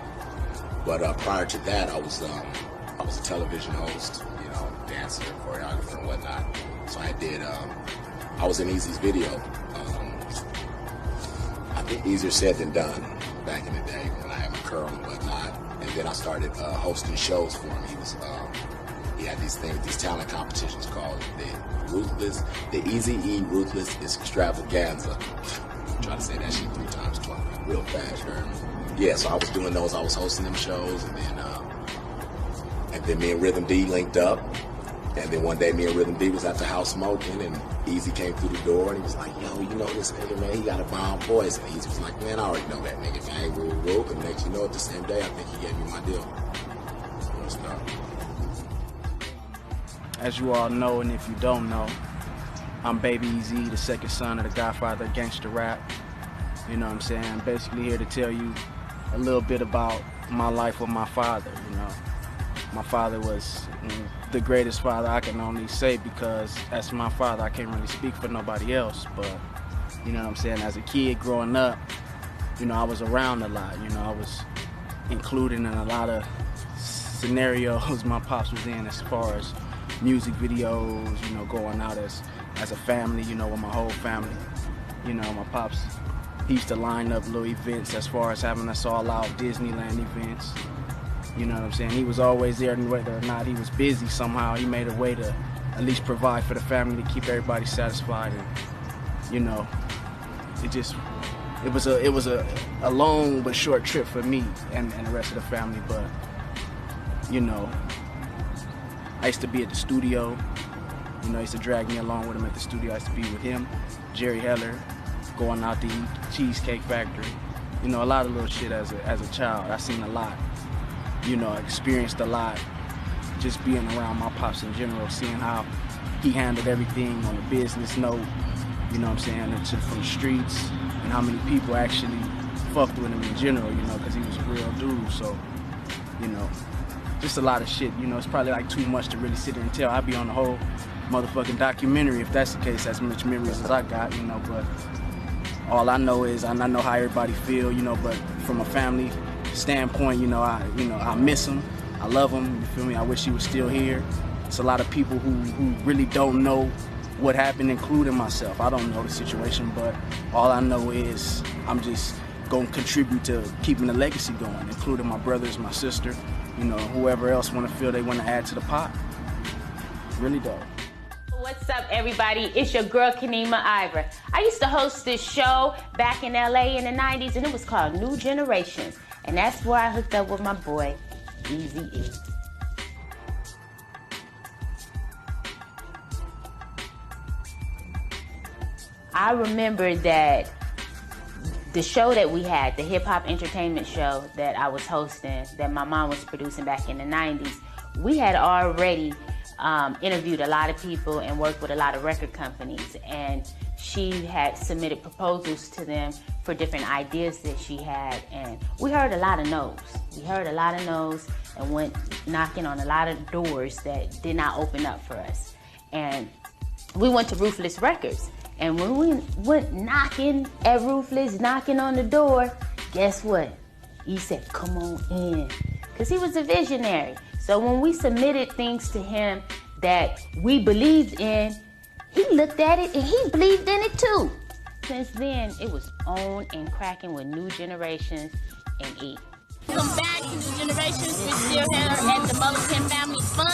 But prior to that, I was a television host, you know, dancer, choreographer, and whatnot. So I was in Eazy's video. I think easier said than done back in the day when I had my curl and whatnot. And then I started hosting shows for him. He had these talent competitions called the Eazy Ruthless Extravaganza. I'm trying to say that shit 3 times, 20, real fast, right? Yeah, so I was doing those. I was hosting them shows, and then me and Rhythm D linked up. And then one day, me and Rhythm D was at the house smoking, and Eazy came through the door, and he was like, "Yo, you know this nigga, man? He got a bomb voice." And Eazy was like, "Man, I already know that nigga, man. Woo, woo." And next, you know, the same day, I think he gave me my deal. As you all know, and if you don't know, I'm Baby Eazy, the second son of the godfather of gangsta rap. You know what I'm saying? Basically here to tell you a little bit about my life with my father, you know. My father was the greatest father I can only say, because as my father, I can't really speak for nobody else. But, you know what I'm saying? As a kid growing up, you know, I was around a lot. You know, I was included in a lot of scenarios my pops was in, as far as music videos, you know, going out as a family, you know, with my whole family. You know, my pops, he used to line up little events as far as having us all out, Disneyland events. You know what I'm saying? He was always there, and whether or not he was busy, somehow he made a way to at least provide for the family, to keep everybody satisfied. And, you know, it was a long but short trip for me and the rest of the family. But, you know, I used to be at the studio. You know, he used to drag me along with him at the studio. I used to be with him, Jerry Heller, going out to eat, Cheesecake Factory. You know, a lot of little shit as a child. I seen a lot. You know, experienced a lot just being around my pops in general, seeing how he handled everything on a business note, you know what I'm saying, from the streets, and how many people actually fucked with him in general, you know, because he was a real dude. So, you know, just a lot of shit. You know, it's probably like too much to really sit there and tell. I'd be on the whole motherfucking documentary if that's the case, as much memories as I got, you know. But all I know is, and I know how everybody feel, you know, but from a family standpoint, you know, I miss him. I love him, you feel me? I wish he was still here. It's a lot of people who really don't know what happened, including myself. I don't know the situation, but all I know is I'm just gonna contribute to keeping the legacy going, including my brothers, my sister, you know, whoever else want to feel they want to add to the pot. Really dope. What's up, everybody? It's your girl, Kenema Ivor. I used to host this show back in LA in the 90s, and it was called New Generations. And that's where I hooked up with my boy, Eazy-E. I remember that the show that we had, the hip-hop entertainment show that I was hosting, that my mom was producing back in the 90s, we had already interviewed a lot of people and worked with a lot of record companies, and she had submitted proposals to them for different ideas that she had, and we heard a lot of no's. We heard a lot of no's and went knocking on a lot of doors that did not open up for us. And we went to Ruthless Records, and when we went knocking at Ruthless, knocking on the door, guess what? He said, come on in, because he was a visionary. So when we submitted things to him that we believed in, he looked at it and he believed in it too. Since then, it was on and cracking with New Generations and E. Welcome back to New Generations. We're still here at the Mulligan Family Fund,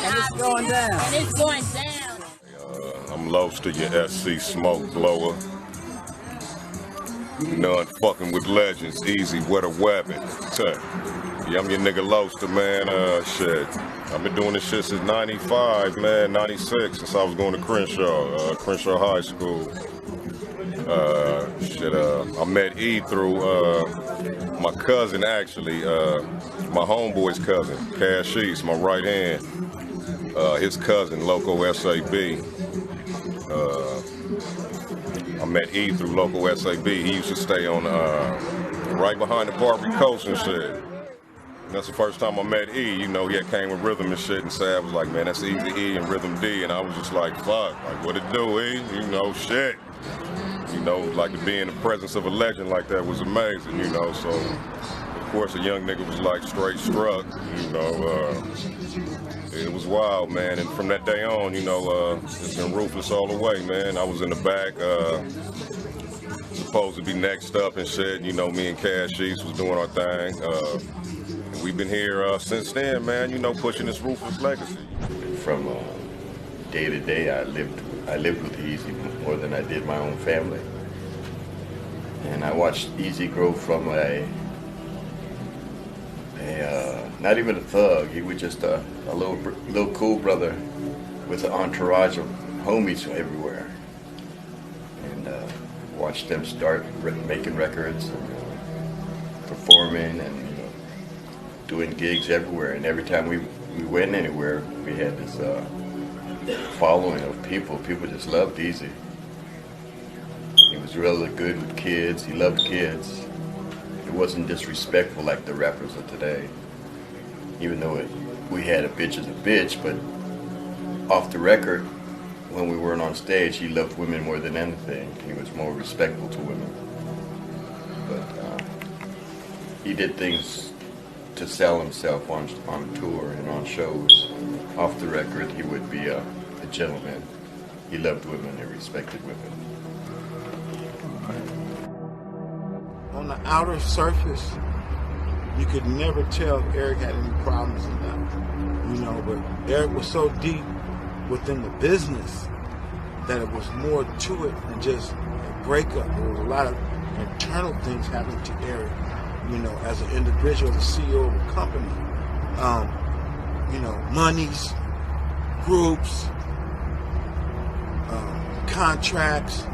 and it's going down. And it's going down. I'm Los to your SC smoke blower. None fucking with legends, Eazy with a weapon. Yeah, I'm your nigga Los, man. Shit. I've been doing this shit since 95, man, 96, since I was going to Crenshaw High School. I met E through my cousin, actually, my homeboy's cousin, Cash East, my right hand. His cousin, Loco SAB. I met E through Loco SAB. He used to stay on right behind the Barbary Coast and shit. And that's the first time I met E. You know, he had came with Rhythm and shit, and Sad was like, man, that's Eazy E and Rhythm D. And I was just like, fuck, like, what it do, E? You know, shit. You know, like to be in the presence of a legend like that was amazing, you know. So, of course, a young nigga was like straight struck, you know. It was wild, man. And from that day on, you know, it's been Ruthless all the way, man. I was in the back, supposed to be next up and shit. You know, me and Cash East was doing our thing. And we've been here since then, man, you know, pushing this Ruthless legacy. From day to day, I lived with Eazy more than I did my own family. And I watched Eazy grow from not even a thug. He was just a little cool brother with an entourage of homies everywhere. And watched them start making records and performing and doing gigs everywhere. And every time we went anywhere, we had this following of people. People just loved Eazy. He was really good with kids. He loved kids. It wasn't disrespectful like the rappers of today. Even though we had a bitch as a bitch, but off the record, when we weren't on stage, he loved women more than anything. He was more respectful to women. But he did things to sell himself on tour and on shows. Off the record, he would be a gentleman. He loved women and respected women. On the outer surface, you could never tell if Eric had any problems or not, you know, but Eric was so deep within the business that it was more to it than just a breakup. There was a lot of internal things happening to Eric, you know, as an individual, as a CEO of a company. You know, monies, groups, contracts.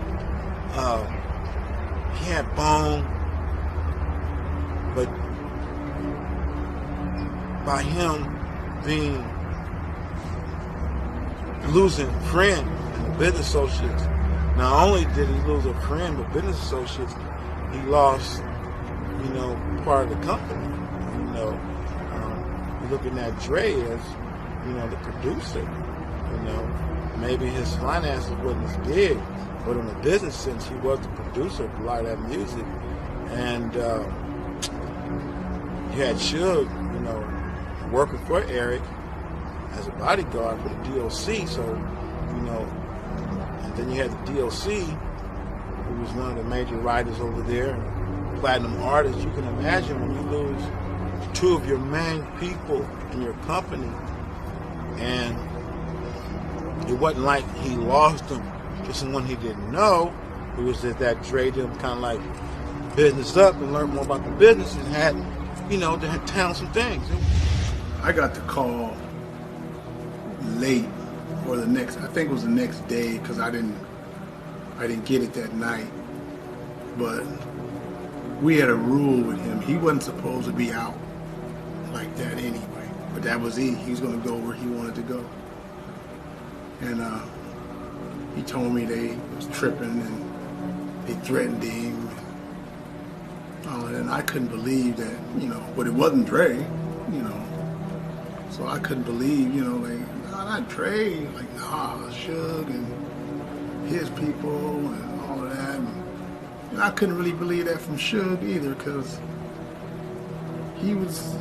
He had Bone, but by him losing a friend and business associates, not only did he lose a friend, but business associates, he lost, you know, part of the company. You know, you're looking at Dre as, you know, the producer. You know, maybe his finances wasn't as big, but in a business sense, he was the producer of a lot of that music. And you had Suge, you know, working for Eric as a bodyguard for the DOC. So, you know, and then you had the DOC, who was one of the major writers over there, and platinum artists. You can imagine when you lose two of your main people in your company, and it wasn't like he lost them to someone he didn't know. It was that Dre them kind of like business up and learned more about the business and had, you know, to handle some things. I got the call late, or I think it was the next day, because I didn't get it that night. But we had a rule with him. He wasn't supposed to be out like that anyway. But that was he. He was going to go where he wanted to go. And he told me they was tripping and they threatened him. And I couldn't believe that, but it wasn't Dre, So I couldn't believe, like, nah, not Dre, like, nah, Suge and his people and all of that. And I couldn't really believe that from Suge either, because he was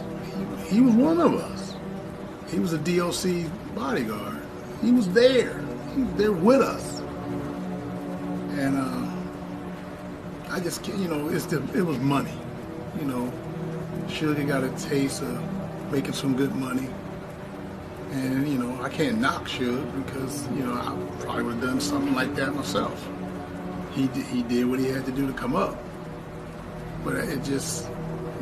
one of us. He was a DOC bodyguard. He was there. He was there with us. And I just, it was money. Suge got a taste of making some good money. And, I can't knock Suge because, I probably would have done something like that myself. He did what he had to do to come up. But it just,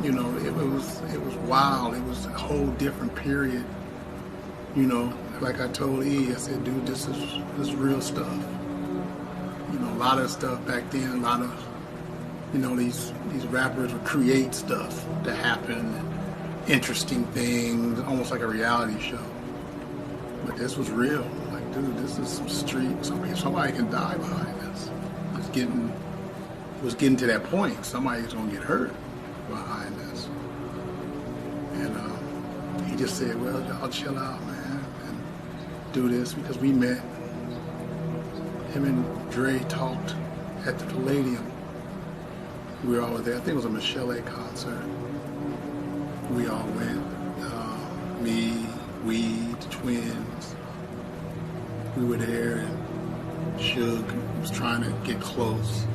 it was wild. It was a whole different period. Like I told E, I said, dude, this is real stuff. A lot of stuff back then, a lot of, these rappers would create stuff to happen, interesting things, almost like a reality show. But this was real. Like, dude, this is some street. Somebody can die behind this. It was getting to that point. Somebody's gonna get hurt behind this. And he just said, well, y'all chill out, man, and do this, because we met. Him and Dre talked at the Palladium. We were all there. I think it was a Michelle A concert. We all went. Me, the Twins. We were there, and Suge was trying to get close.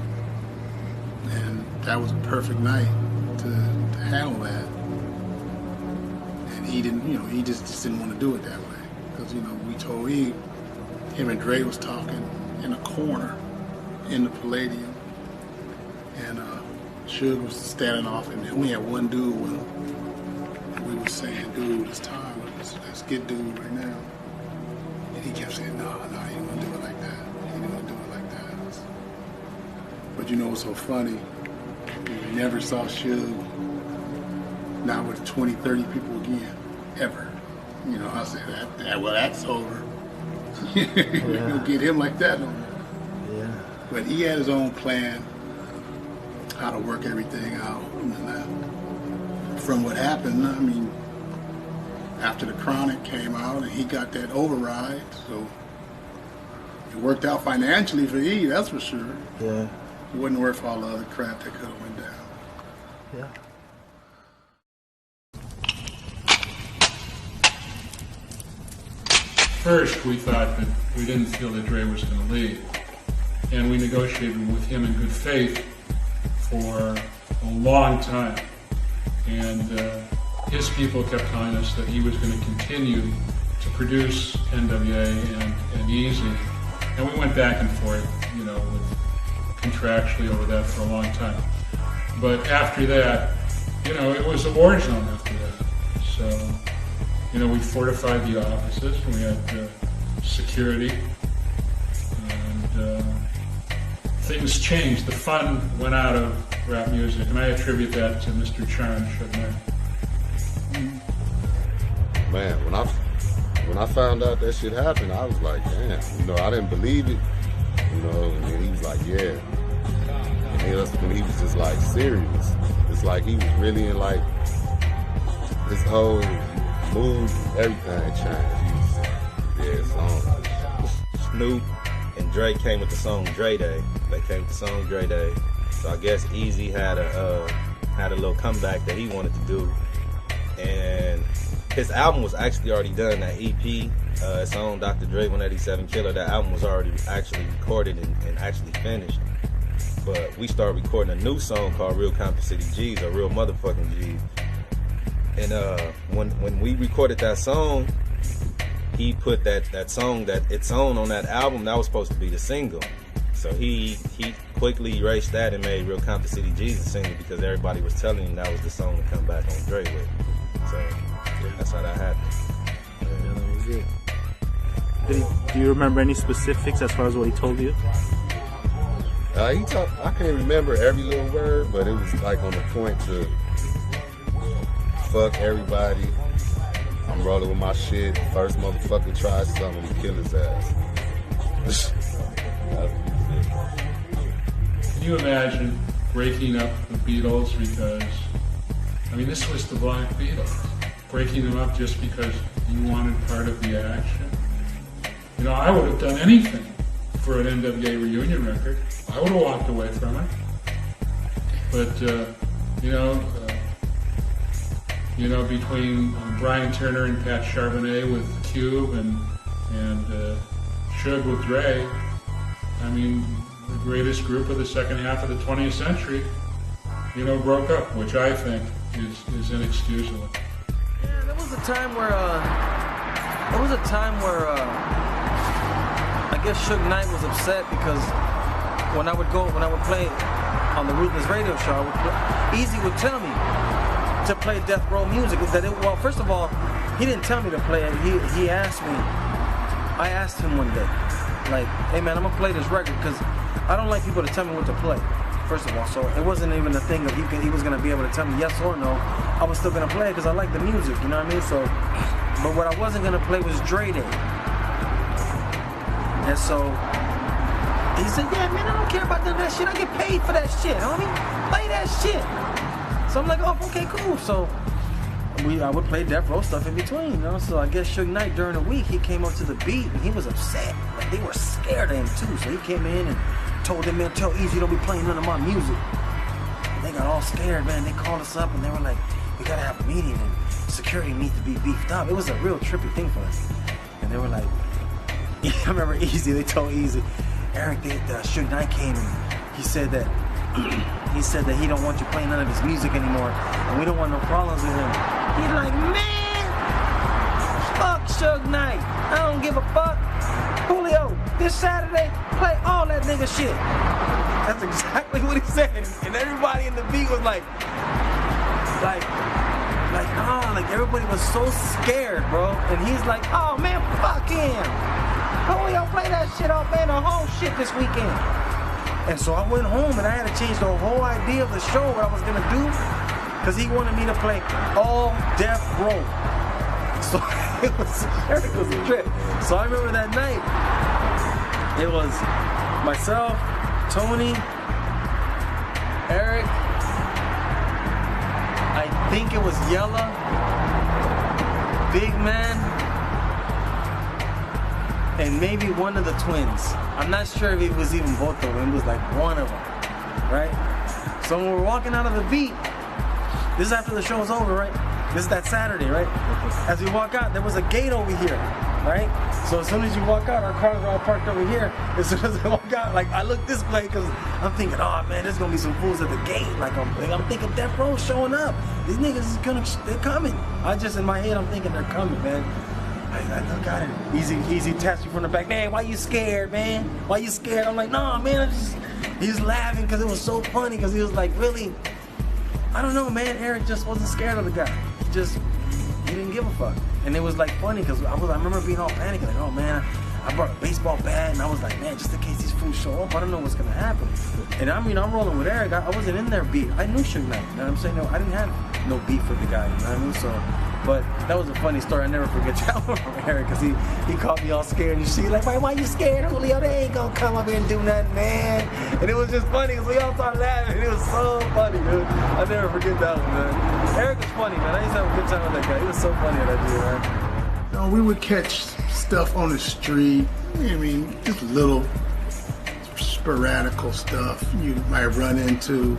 And that was a perfect night to handle that. And he didn't, he just didn't want to do it that way. Because, we told him and Dre was talking in a corner in the Palladium. And Suge was standing off, and we had one dude with him. And we were saying, dude, it's time. Let's get dude right now. And he kept saying, no, he didn't want to do it like that. He didn't want to do it like that. But what's so funny? We never saw Suge not with 20, 30 people again, ever. I said, well, that's over. We don't get him like that no more. Yeah. But he had his own plan, how to work everything out. And from what happened, after the Chronic came out and he got that override, so it worked out financially for E, that's for sure. Yeah. It wasn't worth all the other crap that could have went down. Yeah. First, we thought that we didn't feel that Dre was going to leave. And we negotiated with him in good faith for a long time. And his people kept telling us that he was going to continue to produce NWA and Eazy. And we went back and forth, contractually over that for a long time. But after that, it was a war zone after that. So, we fortified the offices, and we had security, and things changed. The fun went out of rap music, and I attribute that to Mr. Charm Chardonnay. Man, when I found out that shit happened, I was like, damn, I didn't believe it, and then he was like, yeah. And that's when he was just like serious. It's like he was really in like this whole mood, everything changed. Snoop and Dre came with the song Dre Day. They came with the song Dre Day. So I guess Eazy had a little comeback that he wanted to do. And his album was actually already done, that EP. It's on Dr. Dre 187 Killer. That album was already actually recorded and actually finished. But we started recording a new song called Real Compton City G's, or Real Motherfucking G's. And when we recorded that song, he put that song that it's on that album. That was supposed to be the single. So he quickly erased that and made Real Compton City G's the single, because everybody was telling him that was the song to come back on Dre with. So that's how that happened. Yeah, that was it. Do you remember any specifics as far as what he told you? I can't remember every little word, but it was like on the point to fuck everybody. I'm I'm rolling with my shit. First motherfucker tries something, we kill his ass. Can you imagine breaking up the Beatles because, I mean, this was the Black Beatles. Breaking them up just because you wanted part of the action. You know, I would have done anything for an NWA reunion record. I would have walked away from it. But, between Brian Turner and Pat Charbonnet with Cube and Suge with Dre, I mean, the greatest group of the second half of the 20th century, broke up, which I think is inexcusable. Yeah, there was a time where I guess Suge Knight was upset because when I would play on the Ruthless radio show, Eazy would tell me to play death row music. Well, first of all, he didn't tell me to play it. He asked me. I asked him one day, like, hey man, I'm gonna play this record because I don't like people to tell me what to play. First of all, so it wasn't even a thing that he was gonna be able to tell me yes or no. I was still gonna play it because I like the music, you know what I mean? So, but what I wasn't gonna play was Dre Day. And so he said, yeah man, I don't care about none of that shit. I get paid for that shit, homie. Play that shit. So I'm like, oh, okay, cool. So I would play Death Row stuff in between, So I guess Suge Knight during the week, he came up to the beat and he was upset. Like they were scared of him too. So he came in and told them, man, tell Eazy don't be playing none of my music. And they got all scared, man. They called us up and they were like, we gotta have a meeting and security needs to be beefed up. It was a real trippy thing for us. And they were like, I remember Eazy, they told Eazy, Eric, Suge Knight came and he said that he don't want you playing none of his music anymore and we don't want no problems with him. He's like, man, fuck Suge Knight. I don't give a fuck. Julio, this Saturday, play all that nigga shit. That's exactly what he said. And everybody in the beat was like everybody was so scared, bro. And he's like, oh man, fuck him. Julio, play that shit off, man, the whole shit this weekend. And so I went home and I had to change the whole idea of the show, what I was gonna do, because he wanted me to play all Death Row. So it was a trip. So I remember that night, it was myself, Tony, Eric, I think it was Yella, Big Man, and maybe one of the twins. I'm not sure if it was even both of them. It was like one of them, right? So when we're walking out of the beat, this is after the show was over, right? This is that Saturday, right? As we walk out, there was a gate over here, right? So as soon as you walk out, our cars are all parked over here. As soon as I walk out, like I look this way because I'm thinking, oh man, there's gonna be some fools at the gate. Like I'm thinking Death Row showing up. These niggas they're coming. I just in my head, I'm thinking they're coming, man. I look at it. Eazy taps me from the back. Man, why you scared, man? Why you scared? I'm like, nah, man. He's laughing because it was so funny. Because he was like, really? I don't know, man. Eric just wasn't scared of the guy. He didn't give a fuck. And it was like funny because I remember being all panicked. Like, oh man, I brought a baseball bat, and I was like, man, just in case these fools show up, I don't know what's gonna happen. And I mean, I'm rolling with Eric. I wasn't in their beat. I knew Suge Knight. You know what I'm saying? No, I didn't have no beef with the guy. You know what I mean? So. But that was a funny story. I never forget that one from Eric because he caught me all scared and shit. Like, why you scared, Julio? They ain't gonna come up here and do nothing, man. And it was just funny because we all started laughing. It was so funny, dude. I never forget that one, man. Eric was funny, man. I used to have a good time with that guy. He was so funny at that dude, man. You know, we would catch stuff on the street. I mean, just little sporadical stuff. You might run into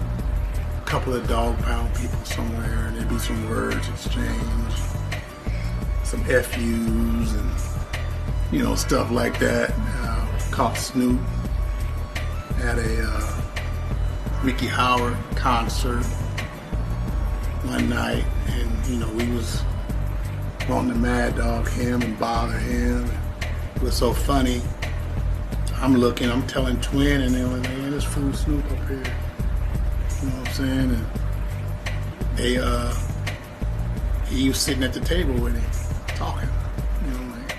a couple of dog pound people somewhere, and there'd be some words exchanged, some FUs, and you know, stuff like that. Caught Snoop at a Mickey Howard concert one night, and you know, we was wanting to mad dog him and bother him. It was so funny. I'm looking, I'm telling Twin, and they were like, man, this fool Snoop up here. You know what I'm saying? And he was sitting at the table with him, talking. You know, like,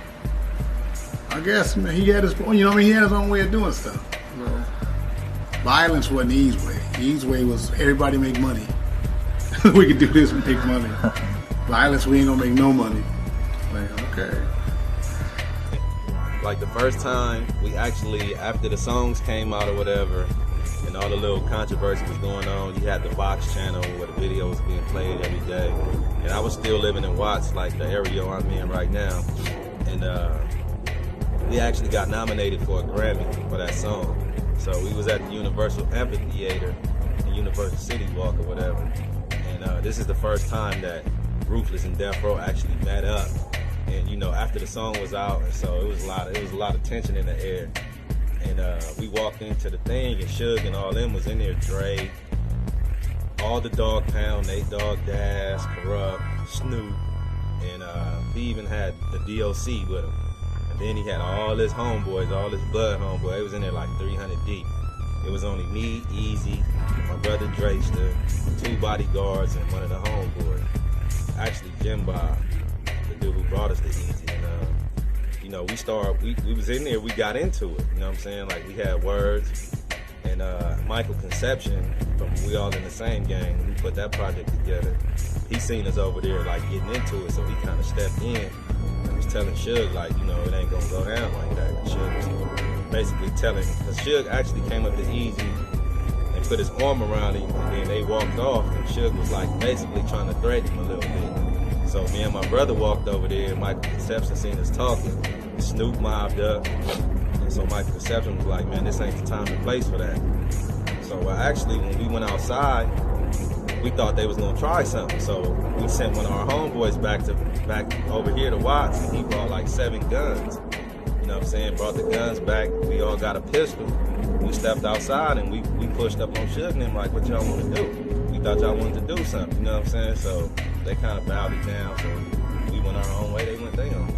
I guess, man, he had his, you know what I mean? He had his own way of doing stuff. You know? Violence wasn't Eazy's way. Eazy's way was everybody make money. We could do this and make money. Violence, we ain't gonna make no money. man. Okay. Like the first time we actually, after the songs came out or whatever, and all the little controversy was going on, you had the Vox channel where the video was being played every day. And I was still living in Watts, like the area I'm in right now. And we actually got nominated for a Grammy for that song. So we was at the Universal Amphitheater in Universal City Walk or whatever. And this is the first time that Ruthless and Death Row actually met up. And you know, after the song was out, and so it was a lot of tension in the air. And we walked into the thing, and Suge and all them was in there. Dre, all the Dog Pound, Nate Dogg, Daz, Corrupt, Snoop, and he even had the DOC with him. And then he had all his homeboys, all his blood homeboys. It was in there like 300 deep. It was only me, Eazy, my brother Drayster, 2 bodyguards, and one of the homeboys. Actually, Jim Bob, the dude who brought us to Eazy. And you know, we was in there, we got into it, you know what I'm saying? Like, we had words, and Michael Conception, from We All in the Same Gang, we put that project together. He seen us over there, like, getting into it, so he kind of stepped in and was telling Suge, like, you know, it ain't gonna go down like that. And Suge was basically telling, because Suge actually came up to Eazy and put his arm around him, and then they walked off, and Suge was, like, basically trying to threaten him a little bit. So me and my brother walked over there, and Michael Conception seen us talking. Snoop mobbed up, and so Michael Conception was like, man, this ain't the time and place for that. So actually, when we went outside, we thought they was gonna try something. So we sent one of our homeboys back over here to Watts, and he brought like 7 guns. You know what I'm saying? Brought the guns back. We all got a pistol. We stepped outside, and we pushed up on Suge and them like, what y'all want to do? We thought y'all wanted to do something. You know what I'm saying? So they kind of bowed it down. So we went our own way. They went their own way.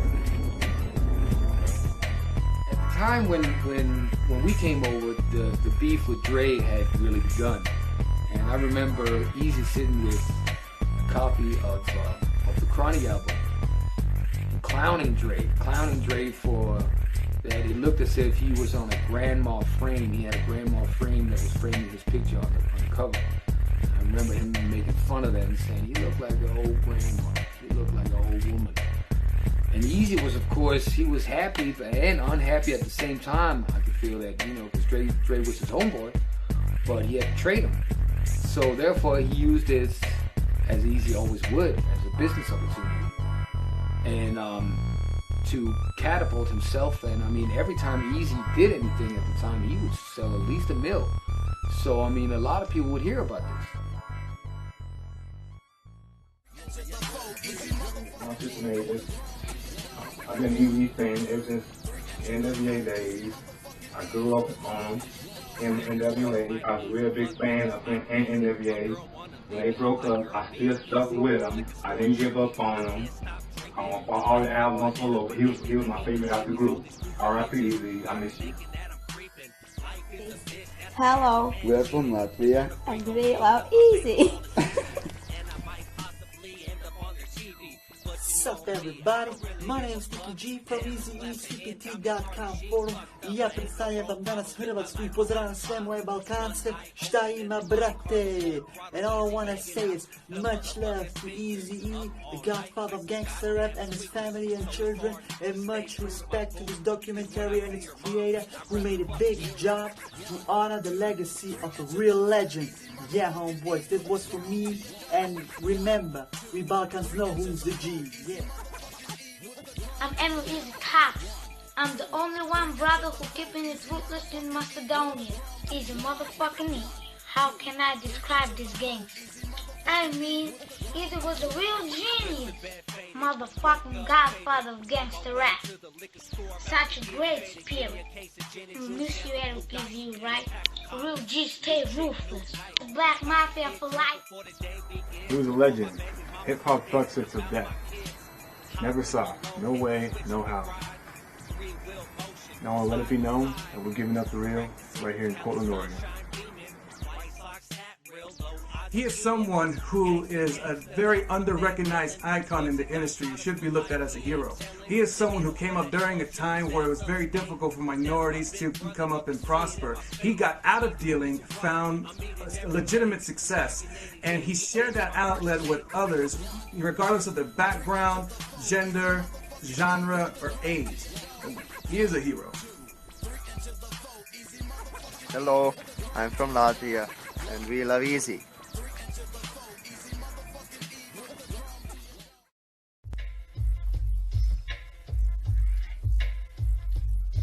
Time when we came over, the beef with Dre had really begun, and I remember Eazy sitting with a copy of the Chronic album, clowning Dre for that. It looked as if he was on a grandma frame. He had a grandma frame that was framing his picture on the cover. I remember him making fun of that and saying he looked like an old grandma. He looked like an old woman. And Eazy was, of course, he was happy and unhappy at the same time. I could feel that, you know, because Dre was his homeboy, but he had to trade him. So therefore, he used this, as Eazy always would, as a business opportunity, and to catapult himself. And I mean, every time Eazy did anything at the time, he would sell at least $1 million. So I mean, a lot of people would hear about this. I've been Eazy fan ever since NWA days. I grew up on NWA. I was a real big fan of NWA. When they broke up, I still stuck with them. I didn't give up on them. On all the albums solo, he was my favorite out the group. R.I.P. Eazy, I miss you. Hello. We're from Latvia. And we love Eazy. What's up, everybody? My name is Nicky G from EazyCPT.com forum I ja predstavljam vam danas Hrvatsku I pozdravljam sve moje Balkance. Šta ima, brate? And all I want to say is much love to Eazy-E, the godfather of gangster rap, and his family and children, and much respect to this documentary and its creator who made a big job to honor the legacy of a real legend. Yeah, homeboys, that was for me, and remember, we Balkans know who's the G. Yeah. I'm Emily's Cox. I'm the only one brother who keeping his rootless in Macedonia. He's a motherfucking E. How can I describe this gang? I mean, Eazy was a real genius. Motherfucking godfather of gangster rap. Such a great spirit. We miss you, Eric, Eazy, right? Real G, stay ruthless. The Black Mafia for life. He was a legend. Hip-hop fucks it to death. Never saw. No way, no how. Now I want to let it be known that we're giving up the real right here in Portland, Oregon. He is someone who is a very under-recognized icon in the industry. He should be looked at as a hero. He is someone who came up during a time where it was very difficult for minorities to come up and prosper. He got out of dealing, found legitimate success, and he shared that outlet with others, regardless of their background, gender, genre, or age. He is a hero. Hello, I'm from Latvia, and we love Eazy.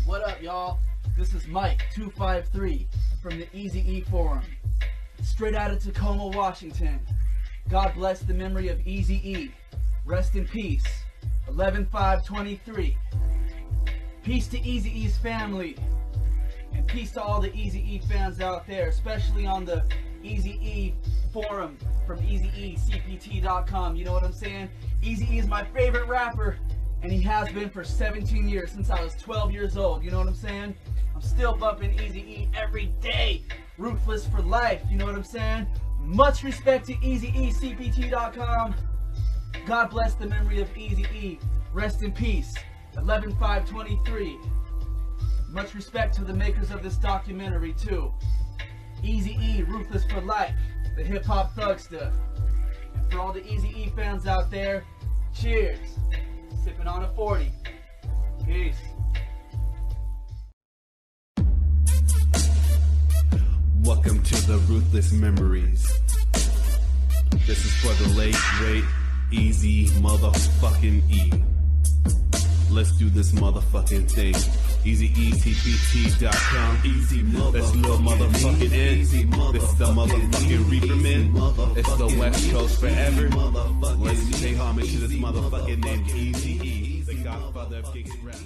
What up, y'all? This is Mike 253 from the Eazy Forum, straight out of Tacoma, Washington. God bless the memory of Eazy. Rest in peace. 11/5/23. Peace to Eazy's family, and peace to all the Eazy fans out there, especially on the Eazy forum from EazyCPT.com. You know what I'm saying? Eazy is my favorite rapper, and he has been for 17 years, since I was 12 years old. You know what I'm saying? I'm still bumping Eazy every day. Ruthless for life. You know what I'm saying? Much respect to EazyCPT.com. God bless the memory of Eazy. Rest in peace. 11/5/23. Much respect to the makers of this documentary too. Eazy, Ruthless for life, the hip hop thugster. And for all the Eazy fans out there, cheers. Sipping on a 40. Peace. Welcome to the Ruthless Memories. This is for the late, great Eazy motherfucking E. Let's do this motherfucking thing. EazyCPT.com. Easy Let's little motherfucking in. This is the motherfucking Reaper Man. It's the West Coast forever. Let's pay homage to this motherfucking name, Eazy, the godfather of gangsta rap.